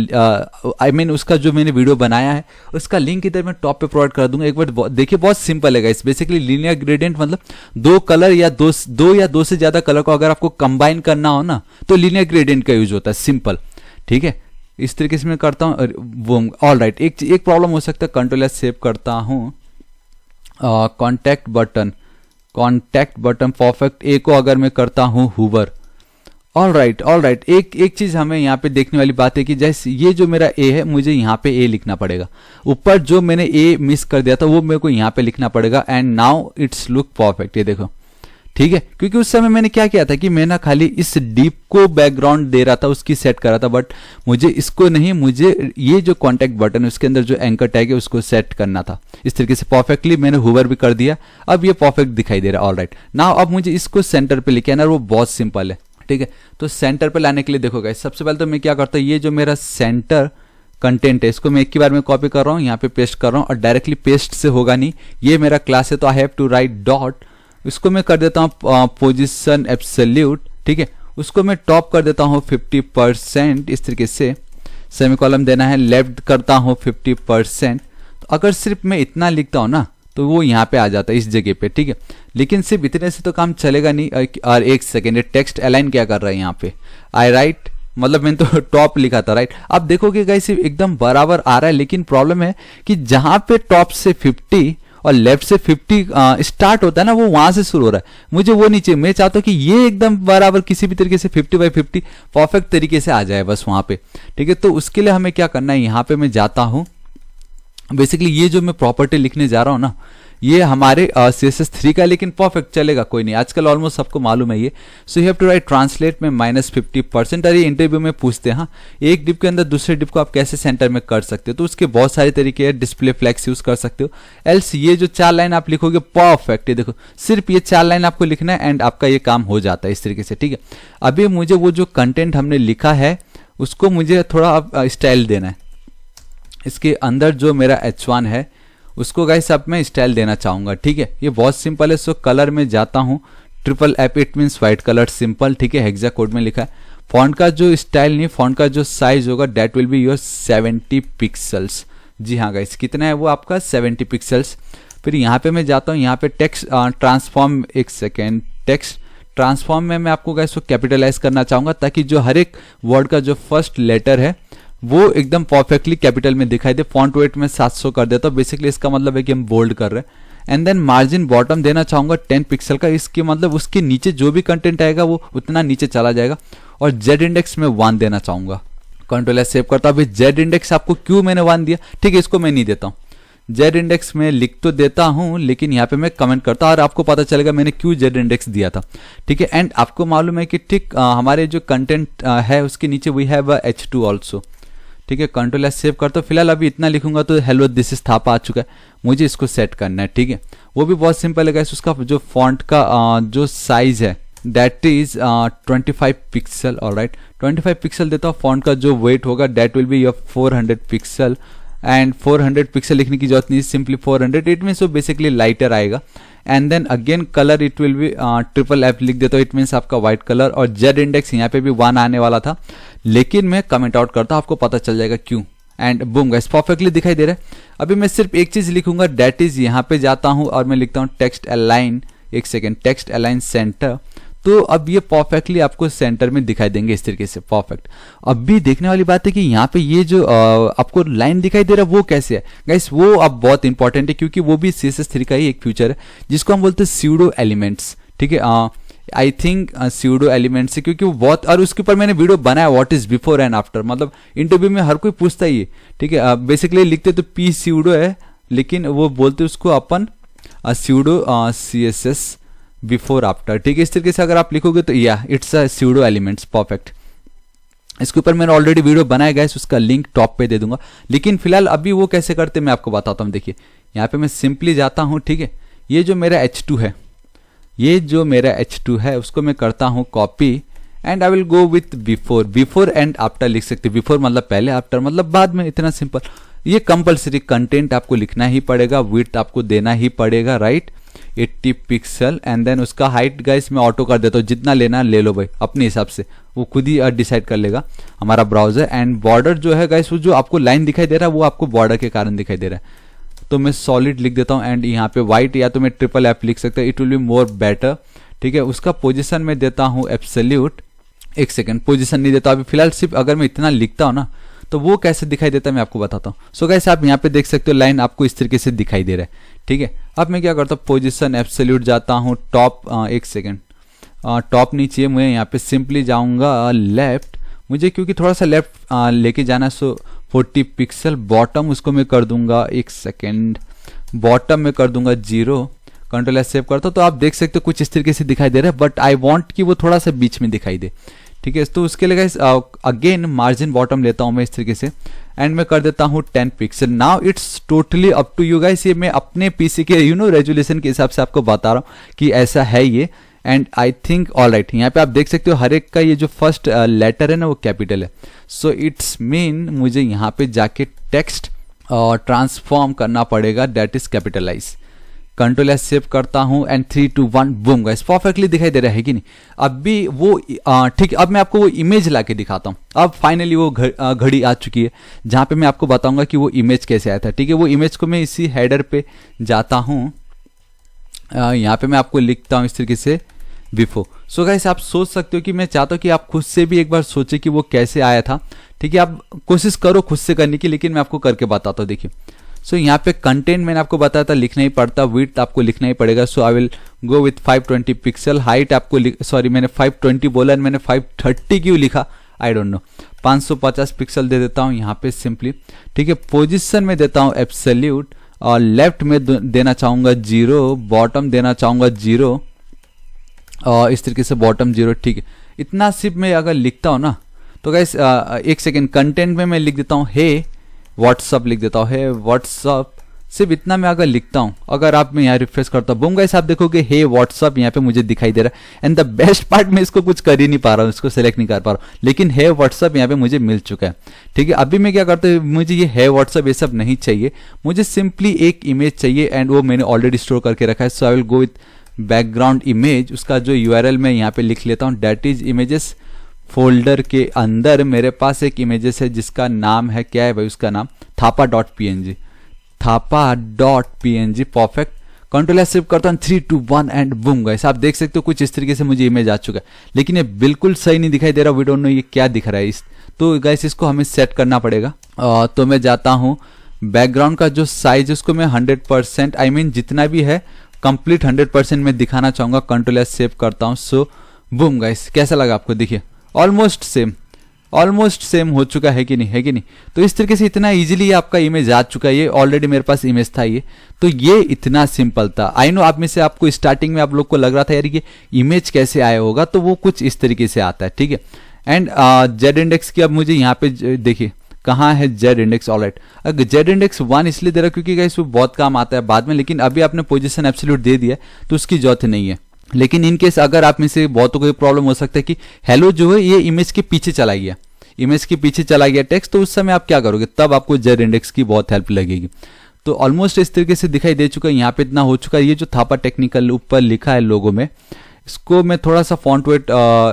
आई मीन उसका जो मैंने वीडियो बनाया है उसका लिंक इधर मैं टॉप पे प्रोवाइड कर दूंगा। एक बार देखिए, बहुत सिंपल है गाइस। बेसिकली लीनियर ग्रेडियंट मतलब दो कलर या दो से ज्यादा कलर को अगर आपको कंबाइन करना हो ना तो लीनियर ग्रेडियंट का यूज होता है, सिंपल। ठीक है, इस तरीके से मैं करता हूँ। ऑल राइट, एक प्रॉब्लम हो सकता है, कंट्रोल एस सेव करता हूँ। कॉन्टैक्ट बटन परफेक्ट, ए को अगर मैं करता हूँ हूवर। ऑल राइट, एक चीज हमें यहाँ पे देखने वाली बात है कि जैसे ये जो मेरा ए है, मुझे यहाँ पे ए लिखना पड़ेगा। ऊपर जो मैंने ए मिस कर दिया था वो मेरे को यहाँ पे लिखना पड़ेगा। And now it's look perfect, ये देखो। ठीक है, क्योंकि उस समय मैंने क्या किया था कि मैं ना खाली इस डीप को बैकग्राउंड दे रहा था, उसकी सेट कर रहा था, बट मुझे इसको नहीं, मुझे ये जो कॉन्टैक्ट बटन है उसके अंदर जो एंकर टैग है उसको सेट करना था। इस तरीके से परफेक्टली मैंने हूवर भी कर दिया, अब ये परफेक्ट दिखाई दे रहा है। ऑल राइट, नाउ अब मुझे इसको सेंटर पे लेके आना, वो बहुत सिंपल है। ठीक है, तो सेंटर पे लाने के लिए देखो गाइस, सबसे पहले तो मैं क्या करता हूँ, ये जो मेरा सेंटर कंटेंट है इसको मैं एक ही बार में कॉपी कर रहा हूँ, यहाँ पे पेस्ट कर रहा हूँ। और डायरेक्टली पेस्ट से होगा नहीं, ये मेरा क्लास है तो I have to write dot, इसको मैं कर देता हूँ पोजीशन एब्सोल्यूट। ठीक है, उसको मैं टॉप कर देता हूँ 50%, इस तरीके से सेमीकोलन देना है। लेफ्ट करता हूँ 50%। तो अगर सिर्फ मैं इतना लिखता हूँ ना तो वो यहाँ पे आ जाता है इस जगह पे। ठीक है, लेकिन सिर्फ इतने से तो काम चलेगा नहीं। और एक सेकेंड, ये टेक्स्ट अलाइन क्या कर रहा है यहाँ पे, आई राइट, मतलब मैंने तो टॉप लिखा था, राइट। अब देखोगे गाइस एकदम बराबर आ रहा है, लेकिन प्रॉब्लम है कि जहां पे टॉप से 50 और लेफ्ट से 50 स्टार्ट होता है ना, वो वहां से शुरू हो रहा है। मुझे वो नहीं चाहिए, मैं चाहता हूं कि ये एकदम बराबर किसी भी तरीके से 50/50 परफेक्ट तरीके से आ जाए बस वहां पे। ठीक है, तो उसके लिए हमें क्या करना है, यहाँ पे मैं जाता हूं। बेसिकली ये जो मैं प्रॉपर्टी लिखने जा रहा हूं ना, ये हमारे CSS3 का, लेकिन परफेक्ट चलेगा, कोई नहीं, आजकल ऑलमोस्ट सबको मालूम है ये। So you have to write translate में -50%। और ये इंटरव्यू में पूछते हैं, हाँ, एक डिप के अंदर दूसरे डिप को आप कैसे सेंटर में कर सकते हो, तो उसके बहुत सारे तरीके हैं। डिस्प्ले फ्लेक्स यूज कर सकते हो, एल्स ये जो 4 लाइन आप लिखोगे परफेक्ट, ये देखो सिर्फ ये 4 लाइन आपको लिखना है एंड आपका ये काम हो जाता है इस तरीके से। ठीक है, अभी मुझे वो जो कंटेंट हमने लिखा है उसको मुझे थोड़ा स्टाइल देना है। इसके अंदर जो मेरा H1 है उसको गाइस अब मैं स्टाइल देना चाहूंगा। ठीक है, ये बहुत सिंपल है। सो कलर में जाता हूँ, FFF, it means white colour, simple. ठीक है, हेक्सा कोड में लिखा है। फॉन्ट का जो स्टाइल नहीं, फॉन्ट का जो साइज होगा that will be your 70 pixels. जी हाँ गाइस, कितना है वो आपका 70 पिक्सल्स। फिर यहाँ पे मैं जाता हूँ, यहाँ पे टेक्स्ट ट्रांसफॉर्म, एक सेकेंड, टेक्स्ट ट्रांसफॉर्म में मैं आपको गाइस को कैपिटलाइज करना चाहूंगा, ताकि जो हर एक वर्ड का जो फर्स्ट लेटर है वो एकदम परफेक्टली कैपिटल में दिखाई दे। फॉन्ट वेट में 700 कर देता हूँ, बेसिकली इसका मतलब है कि हम बोल्ड कर रहे हैं। एंड देन मार्जिन बॉटम देना चाहूंगा 10 पिक्सल का, इसके मतलब उसके नीचे जो भी कंटेंट आएगा वो उतना नीचे चला जाएगा। और जेड इंडेक्स में 1 देना चाहूंगा। कंट्रोल एस सेव करता हूँ। अभी जेड इंडेक्स आपको क्यों मैंने 1 दिया, ठीक है, इसको मैं नहीं देता हूँ। जेड इंडेक्स में लिख तो देता हूं, लेकिन यहाँ पे मैं कमेंट करता हूं और आपको पता चलेगा मैंने क्यों जेड इंडेक्स दिया था। ठीक है, एंड आपको मालूम है कि ठीक हमारे जो कंटेंट है उसके नीचे वी हैव H2 ऑल्सो। ठीक है, कंट्रोल एस सेव करता हूं। फिलहाल अभी इतना लिखूंगा तो हेलो दिस इज थापा आ चुका है, मुझे इसको सेट करना है। ठीक है, वो भी बहुत सिंपल है गाइस। उसका जो फॉन्ट का जो साइज है that is 25 pixel. Alright, 25 pixel देता हूँ। फॉन्ट का जो वेट होगा that will be your 400 pixel. And 400 pixel लिखने की जरूरत नहीं, सिंपली 400, इट मीन्स वो बेसिकली लाइटर आएगा। And then again colour it will be FFF लिख देता हूँ, इट मीन्स आपका व्हाइट कलर। और जेड इंडेक्स यहाँ पे भी 1 आने वाला था, लेकिन मैं कमेंट आउट करता हूँ, आपको पता चल जाएगा क्यों। एंड बूम गाइस, परफेक्टली दिखाई दे रहा है। अभी मैं सिर्फ एक चीज लिखूंगा, दैट इज यहाँ पे जाता हूँ और मैं लिखता हूँ टेक्स्ट अलाइन, एक सेकेंड, टेक्स्ट अलाइन सेंटर। तो अब ये परफेक्टली आपको सेंटर में दिखाई देंगे इस तरीके से, परफेक्ट। अब भी देखने वाली बात है कि यहाँ पे ये जो आपको लाइन दिखाई दे रहा है वो कैसे है गाइस, वो अब बहुत इंपॉर्टेंट है, क्योंकि वो भी CSS3 का ही एक फीचर है जिसको हम बोलते हैं स्यूडो एलिमेंट्स। ठीक है, आई थिंक स्यूडो एलिमेंट्स है, क्योंकि वो बहुत, और उसके ऊपर मैंने वीडियो बनाया what is before and after, मतलब इंटरव्यू में हर कोई पूछता ही है। ठीक है, बेसिकली लिखते तो P स्यूडो है, लेकिन वो बोलते उसको अपन स्यूडो CSS बिफोर आफ्टर। ठीक है, इस तरीके से अगर आप लिखोगे तो या it's a pseudo elements, perfect. इसके ऊपर मैंने ऑलरेडी वीडियो बनाया गया है, उसका लिंक टॉप पे दे दूंगा। लेकिन फिलहाल अभी वो कैसे करते मैं आपको बताता हूँ। देखिए, यहाँ पे मैं सिंपली जाता हूँ। ठीक है, ये जो मेरा H2 है, ये जो मेरा H2 है उसको मैं करता हूँ copy, and I will go with before and after लिख सकते। बिफोर मतलब पहले, आफ्टर मतलब बाद में, इतना सिंपल। ये कंपल्सरी कंटेंट आपको लिखना ही पड़ेगा, विड्थ आपको देना ही पड़ेगा, राइट। 80 पिक्सल एंड देन उसका हाइट गाइस मैं ऑटो कर देता हूँ, जितना लेना ले लो भाई अपने हिसाब से, वो खुद ही डिसाइड कर लेगा हमारा ब्राउजर। एंड बॉर्डर जो है गाइस वो जो आपको लाइन दिखाई दे रहा है वो आपको बॉर्डर के कारण दिखाई दे रहा है, तो मैं सॉलिड लिख देता हूँ एंड यहाँ पे वाइट या तो मैं ट्रिपल एफ लिख सकता हूँ, it will be more better. ठीक है, उसका पोजीशन में देता हूँ एब्सोल्यूट, एक सेकंड पोजीशन नहीं देता अभी फिलहाल, सिर्फ अगर मैं इतना लिखता हूँ ना तो वो कैसे दिखाई देता है मैं आपको बताता हूँ। सो गाइस आप यहाँ पे देख सकते हो लाइन आपको इस तरीके से दिखाई दे रहा है। ठीक है, अब मैं क्या करता हूँ पोजीशन एब्सोल्यूट जाता हूँ टॉप, एक सेकेंड टॉप नहीं चाहिए मुझे, यहाँ पे सिंपली जाऊँगा लेफ्ट, मुझे क्योंकि थोड़ा सा लेफ्ट लेके जाना है, सो 40 पिक्सल। बॉटम उसको मैं कर दूंगा, एक सेकेंड, बॉटम में कर दूंगा 0, कंट्रोल एस सेव करता हूँ तो आप देख सकते हो कुछ इस तरीके से दिखाई दे रहा है, बट आई वांट कि वो थोड़ा सा बीच में दिखाई दे। ठीक है, तो उसके लिए गाइस अगेन मार्जिन बॉटम लेता हूँ मैं इस तरीके से एंड मैं कर देता हूँ 10 pixel. Now it's totally up to you guys, ये मैं अपने पीसी के रेजोल्यूशन के हिसाब से आपको बता रहा हूँ कि ऐसा है ये, and I think all right. यहाँ पे आप देख सकते हो हर एक का ये जो फर्स्ट लेटर है ना वो कैपिटल है, सो इट्स मीन मुझे यहाँ पे जाके टेक्स्ट ट्रांसफॉर्म करना पड़ेगा, that is capitalise. Control S save करता हूँ एंड 3 2 1 बूम गाइस, परफेक्टली दिखाई दे रहा है कि नहीं। अब भी वो ठीक, अब मैं आपको वो इमेज ला के दिखाता हूँ। अब फाइनली वो घड़ी आ चुकी है जहाँ पे मैं आपको बताऊंगा कि वो इमेज कैसे आया था। ठीक है, वो इमेज को मैं इसी हेडर पे जाता हूँ, यहाँ पे मैं आपको लिखता हूँ इस तरीके से बिफोर। सो गाइस आप सोच सकते हो कि मैं चाहता हूँ कि आप खुद से भी एक बार सोचे कि वो कैसे आया था। ठीक है, आप कोशिश करो खुद से करने की, लेकिन मैं आपको करके बताता हूँ। देखिए, सो यहाँ पे कंटेंट मैंने आपको बताया था लिखना ही पड़ता, विड्थ आपको लिखना ही पड़ेगा। So I will go with 520 pixel. Height आपको सॉरी मैंने 520 बोला, मैंने 530 क्यों लिखा आई डोंट नो। 550 पिक्सल दे देता हूँ यहाँ पे सिंपली। ठीक है, पोजिशन में देता हूँ एब्सोल्यूट, और लेफ्ट में देना चाहूँगा 0, बॉटम देना चाहूँगा 0, और इस तरीके से बॉटम 0। ठीक है, इतना सिर्फ मैं अगर लिखता हूँ ना तो गाइस एक सेकेंड, कंटेंट में मैं लिख देता हूँ हे व्हाट्सअप, लिख देता हूँ हे व्हाट्सअप, सिर्फ इतना मैं अगर लिखता हूँ। अगर आप मैं यहाँ रिफ्रेश करता हूँ, बूम गाइस आप देखोगे हे व्हाट्सअप यहाँ पे मुझे दिखाई दे रहा है। एंड द बेस्ट पार्ट मैं इसको कुछ कर ही नहीं पा रहा हूँ, इसको सेलेक्ट नहीं कर पा रहा हूँ, लेकिन हे व्हाट्सअप यहाँ पे मुझे मिल चुका है। ठीक है, अभी मैं क्या करता हूँ, मुझे ये हे व्हाट्सअप ये सब नहीं चाहिए, मुझे सिंपली एक इमेज चाहिए एंड वो मैंने ऑलरेडी स्टोर करके रखा है। So I will go with background image, उसका जो URL मैं यहाँ पे लिख लेता हूँ, डेट इज इमेजेस। फोल्डर के अंदर मेरे पास एक इमेजेस है जिसका नाम है, क्या है भाई उसका नाम, thapa.png, thapa.png। Perfect, control S save करता हूँ 3 2 1 एंड बूम गाइस आप देख सकते हो कुछ इस तरीके से मुझे इमेज आ चुका है, लेकिन ये बिल्कुल सही नहीं दिखाई दे रहा, वी डोंट नो ये क्या दिख रहा है तो गाइस इसको हमें सेट करना पड़ेगा। तो मैं जाता हूँ बैकग्राउंड का जो साइज उसको मैं 100% आई मीन जितना भी है कंप्लीट 100% में दिखाना चाहूंगा। कंट्रोल एस सेव करता हूँ। सो बूम गाइस कैसा लगा आपको, देखिए ऑलमोस्ट सेम हो चुका है कि नहीं, है कि नहीं। तो इस तरीके से इतना इजीली आपका इमेज आ चुका है, ये ऑलरेडी मेरे पास इमेज था ये, तो ये इतना सिंपल था। आई नो आप में से आपको स्टार्टिंग में आप लोग को लग रहा था यार ये इमेज कैसे आया होगा, तो वो कुछ इस तरीके से आता है। ठीक है, एंड जेड इंडेक्स की अब मुझे यहाँ पे देखिए कहाँ है जेड इंडेक्स, ऑलराइट। अगर जेड इंडेक्स 1 इसलिए दे रहा क्योंकि गाइस वो बहुत काम आता है बाद में, लेकिन अभी आपने पोजीशन एब्सोल्यूट दे दिया तो उसकी जरूरत नहीं है। लेकिन इन केस अगर आप में से बहुतों को ये प्रॉब्लम हो सकता है कि हेलो जो है ये इमेज के पीछे चला गया, इमेज के पीछे चला गया टेक्स्ट, तो उस समय आप क्या करोगे, तब आपको जेड इंडेक्स की बहुत हेल्प लगेगी। तो ऑलमोस्ट इस तरीके से दिखाई दे चुका है, यहाँ पे इतना हो चुका है। ये जो थापा टेक्निकल ऊपर लिखा है लोगो में, इसको मैं थोड़ा सा फॉन्ट वेट,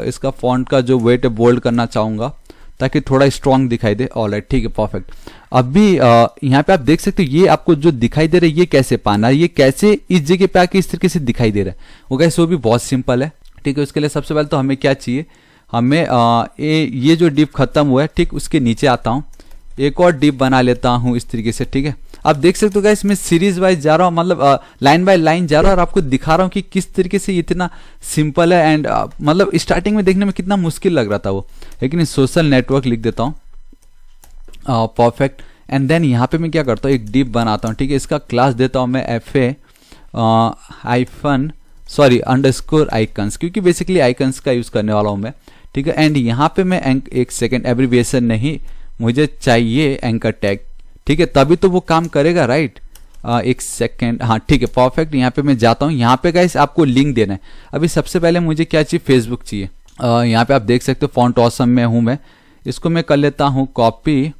इसका फॉन्ट का जो वेट है बोल्ड करना चाहूंगा ताकि थोड़ा स्ट्रांग दिखाई दे। ऑलराइट, ठीक है, परफेक्ट। अभी यहाँ पे आप देख सकते हो ये आपको जो दिखाई दे रहा है ये कैसे पाना है, ये कैसे इस जगह पे आके इस तरीके से दिखाई दे रहा है, वो गाइस वो भी बहुत सिंपल है। ठीक है, उसके लिए सबसे पहले तो हमें क्या चाहिए, हमें ये जो डिप खत्म हुआ है ठीक उसके नीचे आता हूँ, एक और डिप बना लेता हूँ इस तरीके से। ठीक है, आप देख सकते हो गाइस मैं सीरीज वाइज जा रहा हूँ, मतलब लाइन बाय लाइन जा रहा हूँ और आपको दिखा रहा हूँ कि किस तरीके से इतना सिंपल है। एंड मतलब स्टार्टिंग में देखने में कितना मुश्किल लग रहा था वो, लेकिन सोशल नेटवर्क लिख देता हूँ, परफेक्ट। एंड देन यहाँ पे मैं क्या करता हूँ, एक डिप बनाता हूँ। ठीक है, इसका क्लास देता हूँ मैं अंडरस्कोर आइकन्स, क्योंकि बेसिकली आइकन्स का यूज करने वाला हूँ मैं। ठीक है, एंड यहाँ पे मैं एक सेकेंड, एब्रीविएशन नहीं, मुझे चाहिए एंकर टैग। ठीक है, तभी तो वो काम करेगा, राइट। एक सेकेंड, हाँ ठीक है, परफेक्ट। यहाँ पे मैं जाता हूँ, यहाँ पे गाइस आपको लिंक देना है। अभी सबसे पहले मुझे क्या चाहिए, फेसबुक चाहिए। यहाँ पे आप देख सकते हो फॉन्ट ऑसम में हूँ मैं, इसको मैं कर लेता हूँ कॉपी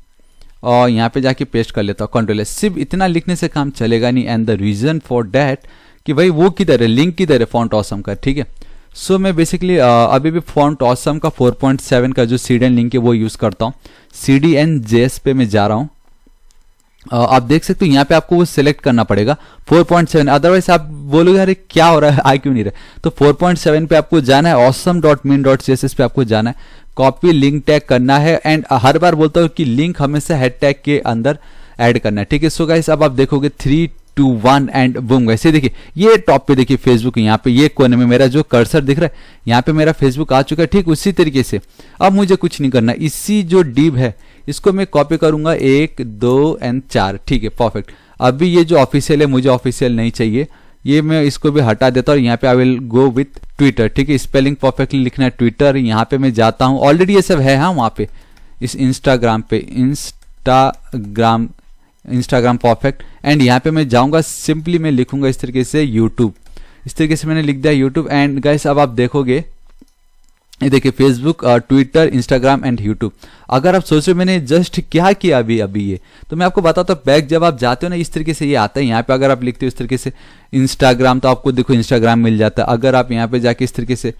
और यहाँ पे जाके पेस्ट कर लेता हूँ, कंट्रोल एस। सिर्फ इतना लिखने से काम चलेगा नहीं, and the reason for that कि भाई वो किधर है, लिंक किधर है फॉन्ट ऑसम का, ठीक है। सो मैं बेसिकली अभी भी फॉन्ट ऑसम का 4.7 का जो CDN लिंक है वो यूज़ करता हूँ। CDNJS पे मैं जा रहा हूँ। आप देख सकते हो यहाँ पे आपको वो सिलेक्ट करना पड़ेगा 4.7, अदरवाइज आप बोलोगे अरे क्या हो रहा है, आ क्यों नहीं रहा। तो 4.7 पे आपको जाना है, awesome.min.css पे आपको जाना है, कॉपी लिंक टैग करना है, एंड हर बार बोलता हूँ कि लिंक हमेशा हेड टैग के अंदर ऐड करना है, ठीक है। सो गाइस अब आप देखोगे 3, 2, 1 एंड बूम। वैसे देखिए ये टॉप पे देखिए फेसबुक, यहाँ पे ये कोने में मेरा जो कर्सर दिख रहा है यहाँ पे मेरा फेसबुक आ चुका है, ठीक उसी तरीके से। अब मुझे कुछ नहीं करना, इसी जो डिव है इसको मैं कॉपी करूंगा 1, 2 एंड 4, ठीक है, परफेक्ट। अभी ये जो ऑफिशियल है मुझे ऑफिशियल नहीं चाहिए, ये मैं इसको भी हटा देता हूँ। यहाँ पे आई विल गो विथ ट्विटर, ठीक है, स्पेलिंग परफेक्टली लिखना है ट्विटर। यहाँ पे मैं जाता हूँ, ऑलरेडी ये सब है हाँ वहाँ पे इस इंस्टाग्राम पे, इंस्टाग्राम परफेक्ट। एंड यहाँ पे मैं जाऊँगा, सिंपली मैं लिखूंगा इस तरीके से यूट्यूब, इस तरीके से मैंने लिख दिया यूट्यूब। एंड गाइस अब आप देखोगे ये देखिए Facebook, Twitter, Instagram and YouTube. अगर आप सोच रहे हो मैंने जस्ट क्या किया अभी ये, तो मैं आपको बताता हूँ। बैक जब आप जाते हो ना इस तरीके से ये आता है। यहाँ पे अगर आप लिखते हो इस तरीके से इंस्टाग्राम तो आपको देखो इंस्टाग्राम मिल जाता है। अगर आप यहाँ पे जाके इस तरीके से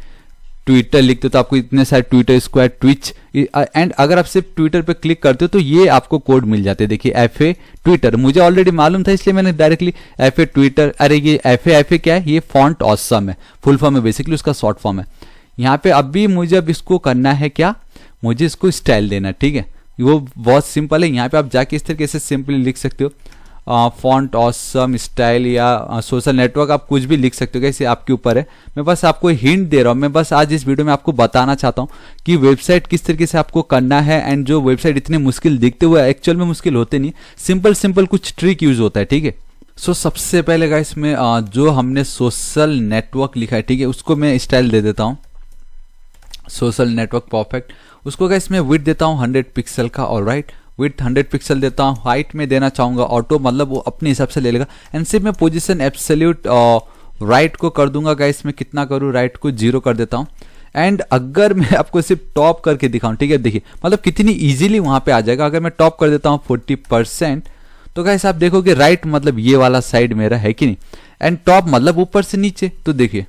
ट्विटर लिखते हो तो आपको इतने सारे ट्विटर स्क्वायर, ट्विच, एंड अगर आप सिर्फ ट्विटर पे क्लिक करते हो तो ये आपको कोड मिल जाते हैं। देखिए FA ट्विटर, मुझे ऑलरेडी मालूम था इसलिए मैंने डायरेक्टली FA ट्विटर। अरे ये FA क्या है, ये फॉन्ट ऑसम है, फुल फॉर्म है बेसिकली, उसका शॉर्ट फॉर्म है। यहाँ पे अभी मुझे अब इसको करना है क्या, मुझे इसको स्टाइल देना, ठीक है, वो बहुत सिंपल है। यहाँ पे आप जाके इस तरीके से सिंपली लिख सकते हो फॉन्ट ऑसम स्टाइल या सोशल नेटवर्क, आप कुछ भी लिख सकते हो, कैसे आपके ऊपर है। मैं बस आपको हिंट दे रहा हूँ, मैं बस आज इस वीडियो में आपको बताना चाहता हूँ कि वेबसाइट किस तरीके से आपको करना है। एंड जो वेबसाइट इतने मुश्किल दिखते हुए एक्चुअल में मुश्किल होते नहीं, सिंपल कुछ ट्रिक यूज होता है, ठीक है। सो सबसे पहले गाइस में जो हमने सोशल नेटवर्क लिखा है, ठीक है, उसको मैं स्टाइल दे देता हूँ सोशल नेटवर्क परफेक्ट। उसको गाइस मैं विड्थ देता हूँ 100 पिक्सल का, ऑलराइट, विड्थ 100 पिक्सल देता हूँ। हाइट में देना चाहूँगा ऑटो, मतलब वो अपने हिसाब से ले लेगा। एंड सिर्फ मैं पोजीशन एब्सोल्यूट राइट को कर दूंगा गाइस, मैं कितना करूँ, राइट को 0 कर देता हूँ। एंड अगर मैं आपको सिर्फ टॉप करके दिखाऊँ, ठीक है, देखिए मतलब कितनी ईजिली वहाँ पे आ जाएगा। अगर मैं टॉप कर देता हूँ 40%, तो गाइस आप देखोगे राइट मतलब ये वाला साइड मेरा है कि नहीं, एंड टॉप मतलब ऊपर से नीचे। तो देखिए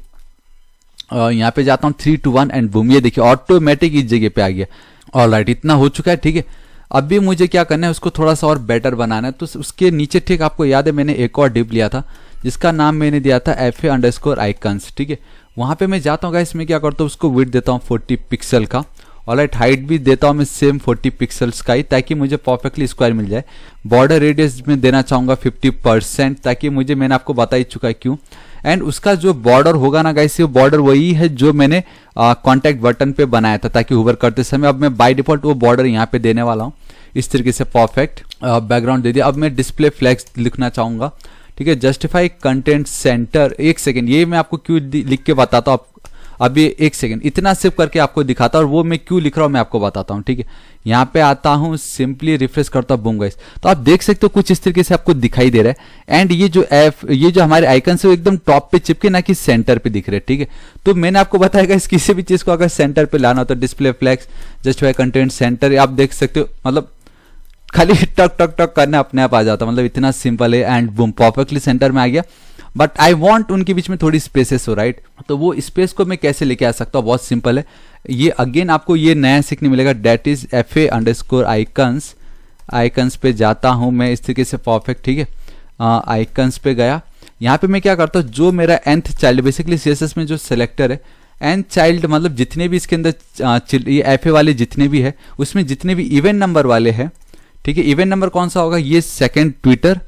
यहाँ पे जाता हूँ 3, 2, 1 एंड बूम, ये देखिए ऑटोमेटिक इस जगह पे आ गया। ऑलराइट, इतना हो चुका है, ठीक है। अभी मुझे क्या करना है, उसको थोड़ा सा और बेटर बनाना है। तो उसके नीचे, ठीक आपको याद है मैंने एक और डिव लिया था जिसका नाम मैंने दिया था FA_icons, ठीक है। वहाँ पे मैं जाता हूँ गाइस, मैं क्या करता हूँ उसको विड्थ देता हूँ 40 पिक्सल का, ऑलराइट। हाइट भी देता हूँ मैं सेम 40 पिक्सल्स का ही, ताकि मुझे परफेक्टली स्क्वायर मिल जाए। बॉर्डर रेडियस में देना चाहूँगा 50%, ताकि मुझे, मैंने आपको बता ही चुका है क्यों। एंड उसका जो बॉर्डर होगा ना गाइस, ये बॉर्डर वही है जो मैंने कॉन्टैक्ट बटन पे बनाया था ताकि होवर करते समय। अब मैं बाय डिफॉल्ट वो बॉर्डर यहाँ पे देने वाला हूँ इस तरीके से, परफेक्ट बैकग्राउंड दे दिया। अब मैं डिस्प्ले फ्लैग्स लिखना चाहूँगा, ठीक है, जस्टिफाई कंटेंट सेंटर। एक सेकेंड, ये मैं आपको क्यों लिख के बताता हूँ, अभी एक सेकंड, इतना सेव करके आपको दिखाता हूँ, और वो मैं क्यों लिख रहा हूँ मैं आपको बताता हूँ, ठीक है। यहाँ पे आता हूँ, सिंपली रिफ्रेश करता हूँ, बूम गाइस, तो आप देख सकते हो कुछ इस तरीके से आपको दिखाई दे रहा है। एंड ये जो हमारे आइकन से वो एकदम टॉप पे चिपके, ना कि सेंटर पे दिख रहे हैं, ठीक है। तो मैंने आपको बताया इस किसी भी चीज को अगर सेंटर पे लाना हो तो display flags, justify content centre, आप देख सकते हो, मतलब खाली टक टक टक करना अपने आप आ जाता, मतलब इतना सिंपल है। एंड बूम, परफेक्टली सेंटर में आ गया। बट आई वॉन्ट उनके बीच में थोड़ी स्पेसेस हो, राइट। तो वो स्पेस को मैं कैसे लेके आ सकता हूँ, बहुत सिंपल है। ये अगेन आपको ये नया सीखने मिलेगा, डेट इज FA_icons। आइकन्स पे जाता हूँ मैं इस तरीके से, परफेक्ट, ठीक है। आइकन्स पे गया, यहाँ पे मैं क्या करता हूँ, जो मेरा nth चाइल्ड, बेसिकली CSS में जो सेलेक्टर है nth चाइल्ड, मतलब जितने भी इसके अंदर ये FA वाले जितने भी है, उसमें जितने भी इवेंट नंबर वाले हैं, ठीक है। इवेंट नंबर कौन सा होगा, ये सेकेंड ट्विटर,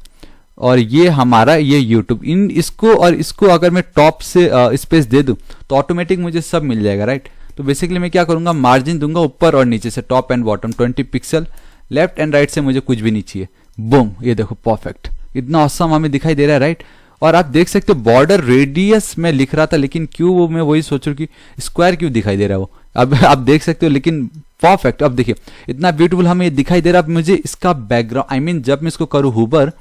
और ये हमारा ये यूट्यूब। इन इसको और इसको अगर मैं टॉप से स्पेस दे दूं तो ऑटोमेटिक मुझे सब मिल जाएगा, राइट। तो बेसिकली मैं क्या करूंगा, मार्जिन दूंगा ऊपर और नीचे से, top and bottom 20 pixel, left and right से मुझे कुछ भी नहीं चाहिए। बूम, ये देखो परफेक्ट, इतना ऑसम हमें दिखाई दे रहा है, राइट। और आप देख सकते हो बॉर्डर रेडियस में लिख रहा था, लेकिन क्यों वो, मैं वही सोच रहा हूँ कि स्क्वायर क्यों दिखाई दे रहा है वो, अब आप देख सकते हो, लेकिन परफेक्ट। अब देखिए इतना ब्यूटीफुल हमें ये दिखाई दे रहा है। अब मुझे इसका बैकग्राउंड, आई मीन जब मैं इसको करूँ हुबर,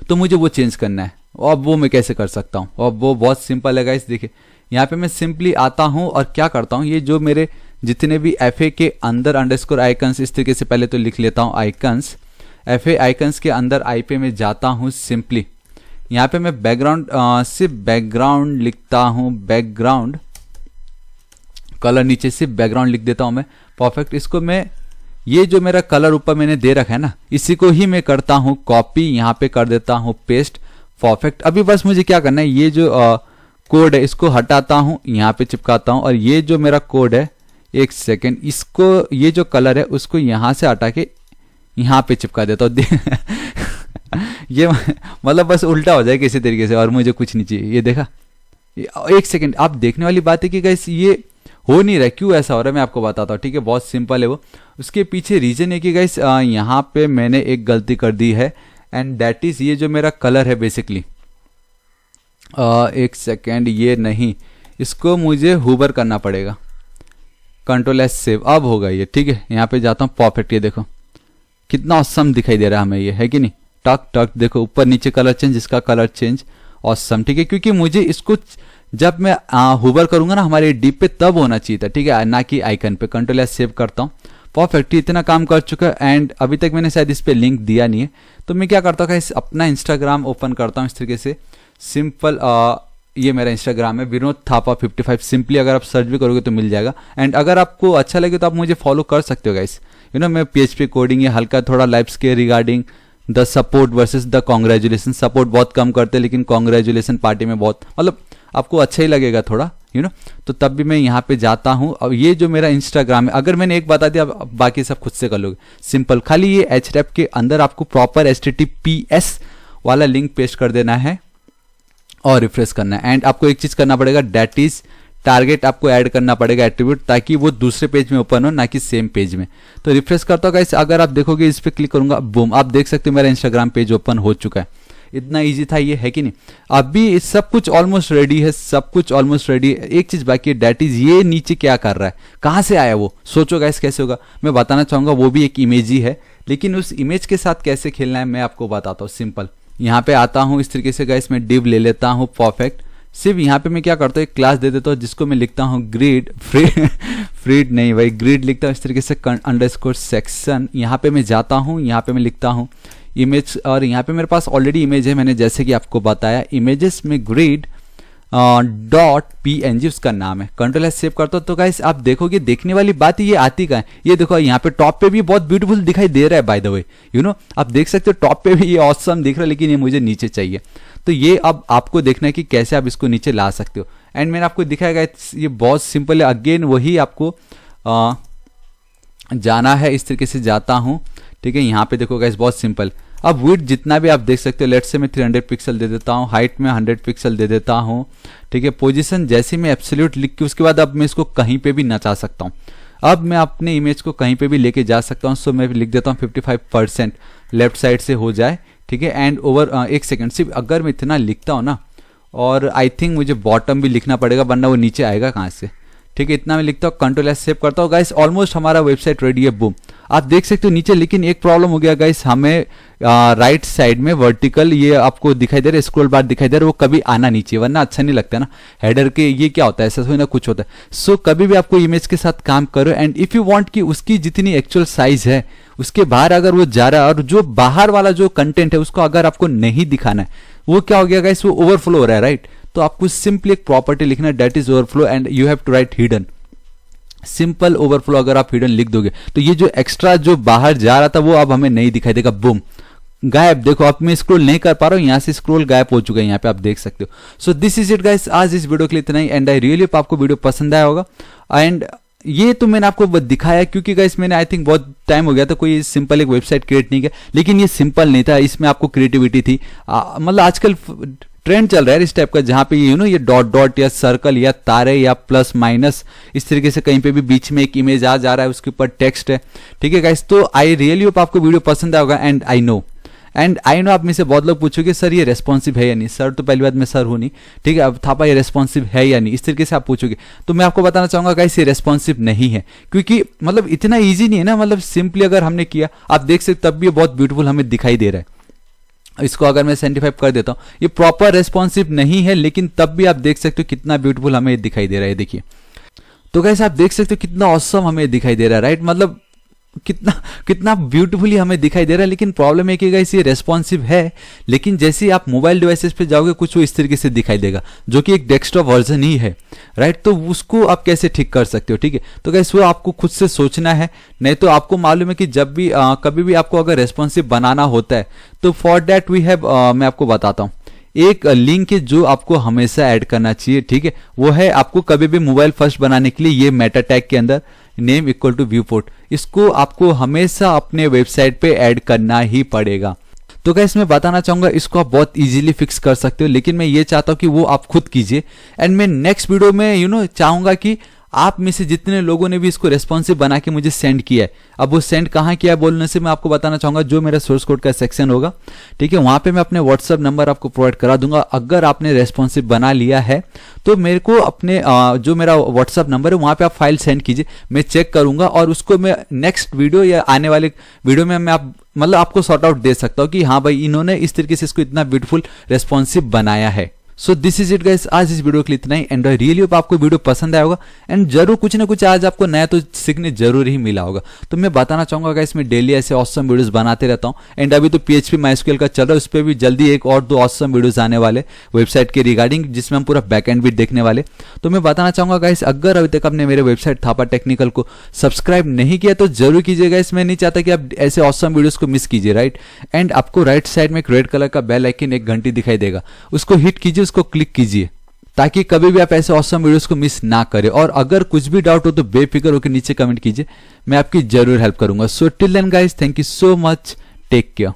तो मुझे वो चेंज करना है। अब वो मैं कैसे कर सकता हूँ, अब वो बहुत सिंपल है गाइस। देखिए यहाँ पे मैं सिंपली आता हूँ और क्या करता हूँ, ये जो मेरे जितने भी FA के अंदर _icons, इस तरीके से पहले तो लिख लेता हूँ आइकन्स, FA आइकन्स के अंदर आई पे मैं जाता हूँ सिंपली। यहाँ पे मैं बैकग्राउंड सिर्फ बैकग्राउंड लिखता हूँ, बैकग्राउंड कलर नीचे सिर्फ बैकग्राउंड लिख देता हूँ मैं। परफेक्ट। इसको मैं ये जो मेरा कलर ऊपर मैंने दे रखा है ना, इसी को ही मैं करता हूँ कॉपी, यहाँ पे कर देता हूँ पेस्ट। परफेक्ट। अभी बस मुझे क्या करना है, ये जो कोड है इसको हटाता हूँ, यहाँ पे चिपकाता हूँ, और ये जो मेरा कोड है, एक सेकेंड, इसको ये जो कलर है उसको यहाँ से हटा के यहाँ पे चिपका देता हूँ। ये मतलब बस उल्टा हो जाए किसी तरीके से, और मुझे कुछ नहीं चाहिए। ये देखा, एक सेकेंड, आप देखने वाली बात है कि गाइस ये हो नहीं रहा, क्यों ऐसा हो रहा है मैं आपको बताता हूँ। ठीक है, बहुत सिंपल है वो। उसके पीछे रीजन है कि गाइस यहाँ पे मैंने एक गलती कर दी है, एंड दैट इज ये जो मेरा कलर है बेसिकली, एक सेकेंड, ये नहीं, इसको मुझे हुबर करना पड़ेगा। कंट्रोल एस सेव, अब होगा ये। ठीक है, यहाँ पे जाता हूँ। परफेक्ट। ये देखो कितना ऑसम दिखाई दे रहा है हमें, ये है कि नहीं। टक टक देखो, ऊपर नीचे कलर चेंज, इसका कलर चेंज, ऑसम। ठीक है, क्योंकि मुझे इसको जब मैं हुबर करूंगा ना हमारे डीप पे, तब होना चाहिए था। ठीक है, ना कि आइकन पे। कंट्रोल एस सेव करता हूँ। परफेक्ट। इतना काम कर चुका है, एंड अभी तक मैंने शायद इस पे लिंक दिया नहीं है, तो मैं क्या करता हूँ, अपना इंस्टाग्राम ओपन करता हूँ इस तरीके से। सिंपल ये मेरा इंस्टाग्राम है, विनोद थापा 55। सिंपली अगर आप सर्च भी करोगे तो मिल जाएगा। एंड अगर आपको अच्छा लगे तो आप मुझे फॉलो कर सकते हो गाइस। मैं PHP कोडिंग या हल्का थोड़ा लाइफ्स के regarding the support versus the congratulation. Support बहुत कम करते हैं, लेकिन कॉन्ग्रेचुलेसन पार्टी में बहुत, मतलब आपको अच्छा ही लगेगा थोड़ा, तो तब भी मैं यहाँ पे जाता हूँ। अब ये जो मेरा इंस्टाग्राम है, अगर मैंने एक बता दिया, बाकी सब खुद से कर लोगे। सिंपल, खाली ये href के अंदर आपको प्रॉपर HTTPS वाला लिंक पेस्ट कर देना है और रिफ्रेश करना है। एंड आपको एक चीज करना पड़ेगा, दैट इज टारगेट आपको ऐड करना पड़ेगा एट्रीब्यूट, ताकि वो दूसरे पेज में ओपन हो, ना कि सेम पेज में। तो रिफ्रेश करता हूँ गाइस, अगर आप देखोगे इस पे क्लिक करूंगा, बूम, आप देख सकते हो मेरा इंस्टाग्राम पेज ओपन हो चुका है। इतना इजी था ये, है कि नहीं। अभी सब कुछ ऑलमोस्ट रेडी है, सब कुछ ऑलमोस्ट रेडी है। एक चीज बाकी है, दैट इज ये नीचे क्या कर रहा है, कहाँ से आया वो, सोचो गाइस कैसे होगा। मैं बताना चाहूंगा, वो भी एक इमेज ही है, लेकिन उस इमेज के साथ कैसे खेलना है मैं आपको बताता हूँ। सिंपल, यहाँ पे आता हूँ इस तरीके से गाइस, मैं डिव ले लेता हूँ। परफेक्ट। सिर्फ यहाँ पे मैं क्या करता हूँ, एक क्लास दे देता हूँ जिसको मैं लिखता हूँ ग्रिड, फ्रीड नहीं भाई, ग्रिड लिखता हूँ इस तरीके से, अंडरस्कोर सेक्शन। यहाँ पे मैं जाता हूँ, यहाँ पे मैं लिखता हूँ इमेज, और यहाँ पे मेरे पास ऑलरेडी इमेज है, मैंने जैसे कि आपको बताया, इमेजेस में ग्रिड .png उसका नाम है। कंट्रोल एस सेव करता हूँ। तो गाइस आप देखोगे, देखने वाली बात ये आती का है, ये देखो यहाँ पे टॉप पे भी बहुत ब्यूटीफुल दिखाई दे रहा है बाय द वे, आप देख सकते हो टॉप पे भी ये ऑसम दिख रहा है, लेकिन ये मुझे नीचे चाहिए। तो ये अब आपको देखना है कि कैसे आप इसको नीचे ला सकते हो। एंड मैंने आपको दिखाया गाइस, ये बहुत सिंपल है। अगेन वही आपको जाना है, इस तरीके से जाता हूँ। ठीक है, यहाँ पे देखो गाइस बहुत सिंपल। अब विड्थ जितना भी आप देख सकते हो, लेट्स से मैं 300 पिक्सल दे देता हूँ, हाइट में 100 पिक्सल दे देता हूँ। ठीक है, पोजीशन जैसे मैं एब्सोल्यूट लिख के, उसके बाद अब मैं इसको कहीं पे भी नचा सकता हूँ। अब मैं अपने इमेज को कहीं पे भी लेके जा सकता हूँ। सो मैं लिख देता हूँ 55% लेफ्ट साइड से हो जाए। ठीक है, एंड ओवर, एक सेकेंड, सिर्फ अगर मैं इतना लिखता हूँ ना, और आई थिंक मुझे बॉटम भी लिखना पड़ेगा, वरना वो नीचे आएगा कहाँ से। ठीक है, इतना मैं लिखता हूँ, कंट्रोल एस सेव करता हूँ। गाइस ऑलमोस्ट हमारा वेबसाइट रेडी है, बूम, आप देख सकते हो नीचे। लेकिन एक प्रॉब्लम हो गया गाइस, हमें राइट साइड में वर्टिकल ये आपको दिखाई दे रहा है, स्क्रॉल बार दिखाई दे रहा है, वो कभी आना नीचे, वरना अच्छा नहीं लगता ना। हेडर के ये क्या होता है, ऐसा थोड़ी ना कुछ होता है। सो कभी भी आपको इमेज के साथ काम करो, एंड इफ यू वांट कि उसकी जितनी एक्चुअल साइज है उसके बाहर अगर वो जा रहा है, और जो बाहर वाला जो कंटेंट है उसको अगर आपको नहीं दिखाना है, वो क्या हो गया गाइस, वो ओवरफ्लो हो रहा है, राइट। तो आपको सिंपली एक प्रॉपर्टी लिखना है, that is overflow, and you have to write hidden. Simple overflow अगर आप हिडन लिख दोगे तो ये जो एक्स्ट्रा जो बाहर जा रहा था वो अब हमें नहीं दिखाई देगा, बूम, गायब। देखो अब मैं स्क्रॉल नहीं कर पा रहा हूँ, यहाँ से स्क्रॉल गायब हो चुका है, यहाँ पे आप देख सकते हो। So this is it guys, आज इस वीडियो के लिए इतना ही, एंड आई रियली होप आपको वीडियो पसंद आया होगा। एंड ये तो मैंने आपको दिखाया क्योंकि गाइस मैंने आई थिंक बहुत टाइम हो गया था कोई सिंपल एक वेबसाइट क्रिएट नहीं किया, लेकिन ये सिंपल नहीं था, इसमें आपको क्रिएटिविटी थी। मतलब आजकल ट्रेंड चल रहा है इस टाइप का, जहां पे ये डॉट डॉट या सर्कल या तारे या प्लस माइनस, इस तरीके से कहीं पे भी बीच में एक इमेज आ जा रहा है, उसके ऊपर टेक्स्ट है। ठीक है गाइस, तो आई रियली होप आपको वीडियो पसंद आया होगा। एंड आई नो आप में से बहुत लोग पूछोगे सर ये रेस्पॉन्सिव है या नहीं। सर तो पहली बात मैं सर हूं नहीं, ठीक है। अब थापा ये रेस्पॉन्सिव है या नहीं, इस तरीके से आप पूछोगे, तो मैं आपको बताना चाहूंगा गाइस ये रेस्पॉन्सिव नहीं है, क्योंकि मतलब इतना ईजी नहीं है ना। मतलब सिंपली अगर हमने किया, आप देख सकते तब भी बहुत ब्यूटीफुल हमें दिखाई दे रहा है। इसको अगर मैं 75 कर देता हूं, ये प्रॉपर रेस्पॉन्सिव नहीं है, लेकिन तब भी आप देख सकते हो कितना ब्यूटीफुल हमें दिखाई दे रहा है। देखिए तो गाइस आप देख सकते हो कितना ऑसम हमें दिखाई दे रहा है, राइट। मतलब कितना कितना ब्यूटीफुली हमें दिखाई दे रहा है। लेकिन प्रॉब्लम है कि गाइस ये रेस्पॉन्सिव है, लेकिन जैसे ही आप मोबाइल डिवाइसेस पे जाओगे कुछ वो इस तरीके से दिखाई देगा, जो कि एक डेस्कटॉप वर्जन ही है, राइट। तो उसको आप कैसे ठीक कर सकते हो, ठीक है। तो गाइस वो आपको खुद से सोचना है, नहीं तो आपको मालूम है कि जब भी कभी भी आपको अगर रेस्पॉन्सिव बनाना होता है तो फॉर दैट वी हैव, मैं आपको बताता हूँ एक लिंक है जो आपको हमेशा ऐड करना चाहिए, ठीक है। वो है आपको कभी भी मोबाइल फर्स्ट बनाने के लिए ये मेटा टैग के अंदर name equal to viewport, इसको आपको हमेशा अपने वेबसाइट पे ऐड करना ही पड़ेगा। तो गाइस मैं बताना चाहूंगा इसको आप बहुत इजीली फिक्स कर सकते हो, लेकिन मैं ये चाहता हूं कि वो आप खुद कीजिए। एंड मैं नेक्स्ट वीडियो में चाहूंगा कि आप में से जितने लोगों ने भी इसको रेस्पॉन्सिव बना के मुझे सेंड किया है, अब वो सेंड कहाँ किया है बोलने से मैं आपको बताना चाहूंगा, जो मेरा सोर्स कोड का सेक्शन होगा, ठीक है, वहां पे मैं अपने व्हाट्सएप नंबर आपको प्रोवाइड करा दूंगा। अगर आपने रेस्पॉन्सिव बना लिया है तो मेरे को अपने जो मेरा व्हाट्सएप नंबर है वहां पे आप फाइल सेंड कीजिए, मैं चेक करूंगा और उसको मैं नेक्स्ट वीडियो या आने वाले वीडियो में मैं आपको सॉर्ट आउट दे सकता हूँ कि हाँ भाई इन्होंने इस तरीके से इसको इतना ब्यूटीफुल रेस्पॉन्सिव बनाया है। So this is it guys, आज इस वीडियो के लिए इतना ही। एंड आई रियली होप आपको वीडियो पसंद आया होगा एंड जरूर कुछ ना कुछ आज आपको नया तो सीखने जरूर ही मिला होगा। तो मैं बताना चाहूंगा गाइस मैं डेली ऐसे ऑसम वीडियोस बनाते रहता हूँ। एंड अभी तो PHP MySQL का चल रहा है, उस पर भी जल्दी एक और 2 ऑसम वीडियोस आने वाले वेबसाइट के रिगार्डिंग, जिसमें हम पूरा बैकएंड भी देखने वाले। तो मैं बताना चाहूंगा गाइस अगर अभी तक आपने मेरे वेबसाइट थापा टेक्निकल को सब्सक्राइब नहीं किया तो जरूर कीजिए गाइस। मैं नहीं चाहता कि आप ऐसे ऑसम वीडियोस को मिस कीजिए, राइट। एंड आपको राइट साइड में एक रेड कलर का बेल आइकन एक घंटी दिखाई देगा, उसको हिट कीजिए, उसको क्लिक कीजिए ताकि कभी भी आप ऐसे ऑसम वीडियोस को मिस ना करें। और अगर कुछ भी डाउट हो तो बेफिक्र होकर नीचे कमेंट कीजिए, मैं आपकी जरूर हेल्प करूंगा। So till then guys, thank you so much, take care.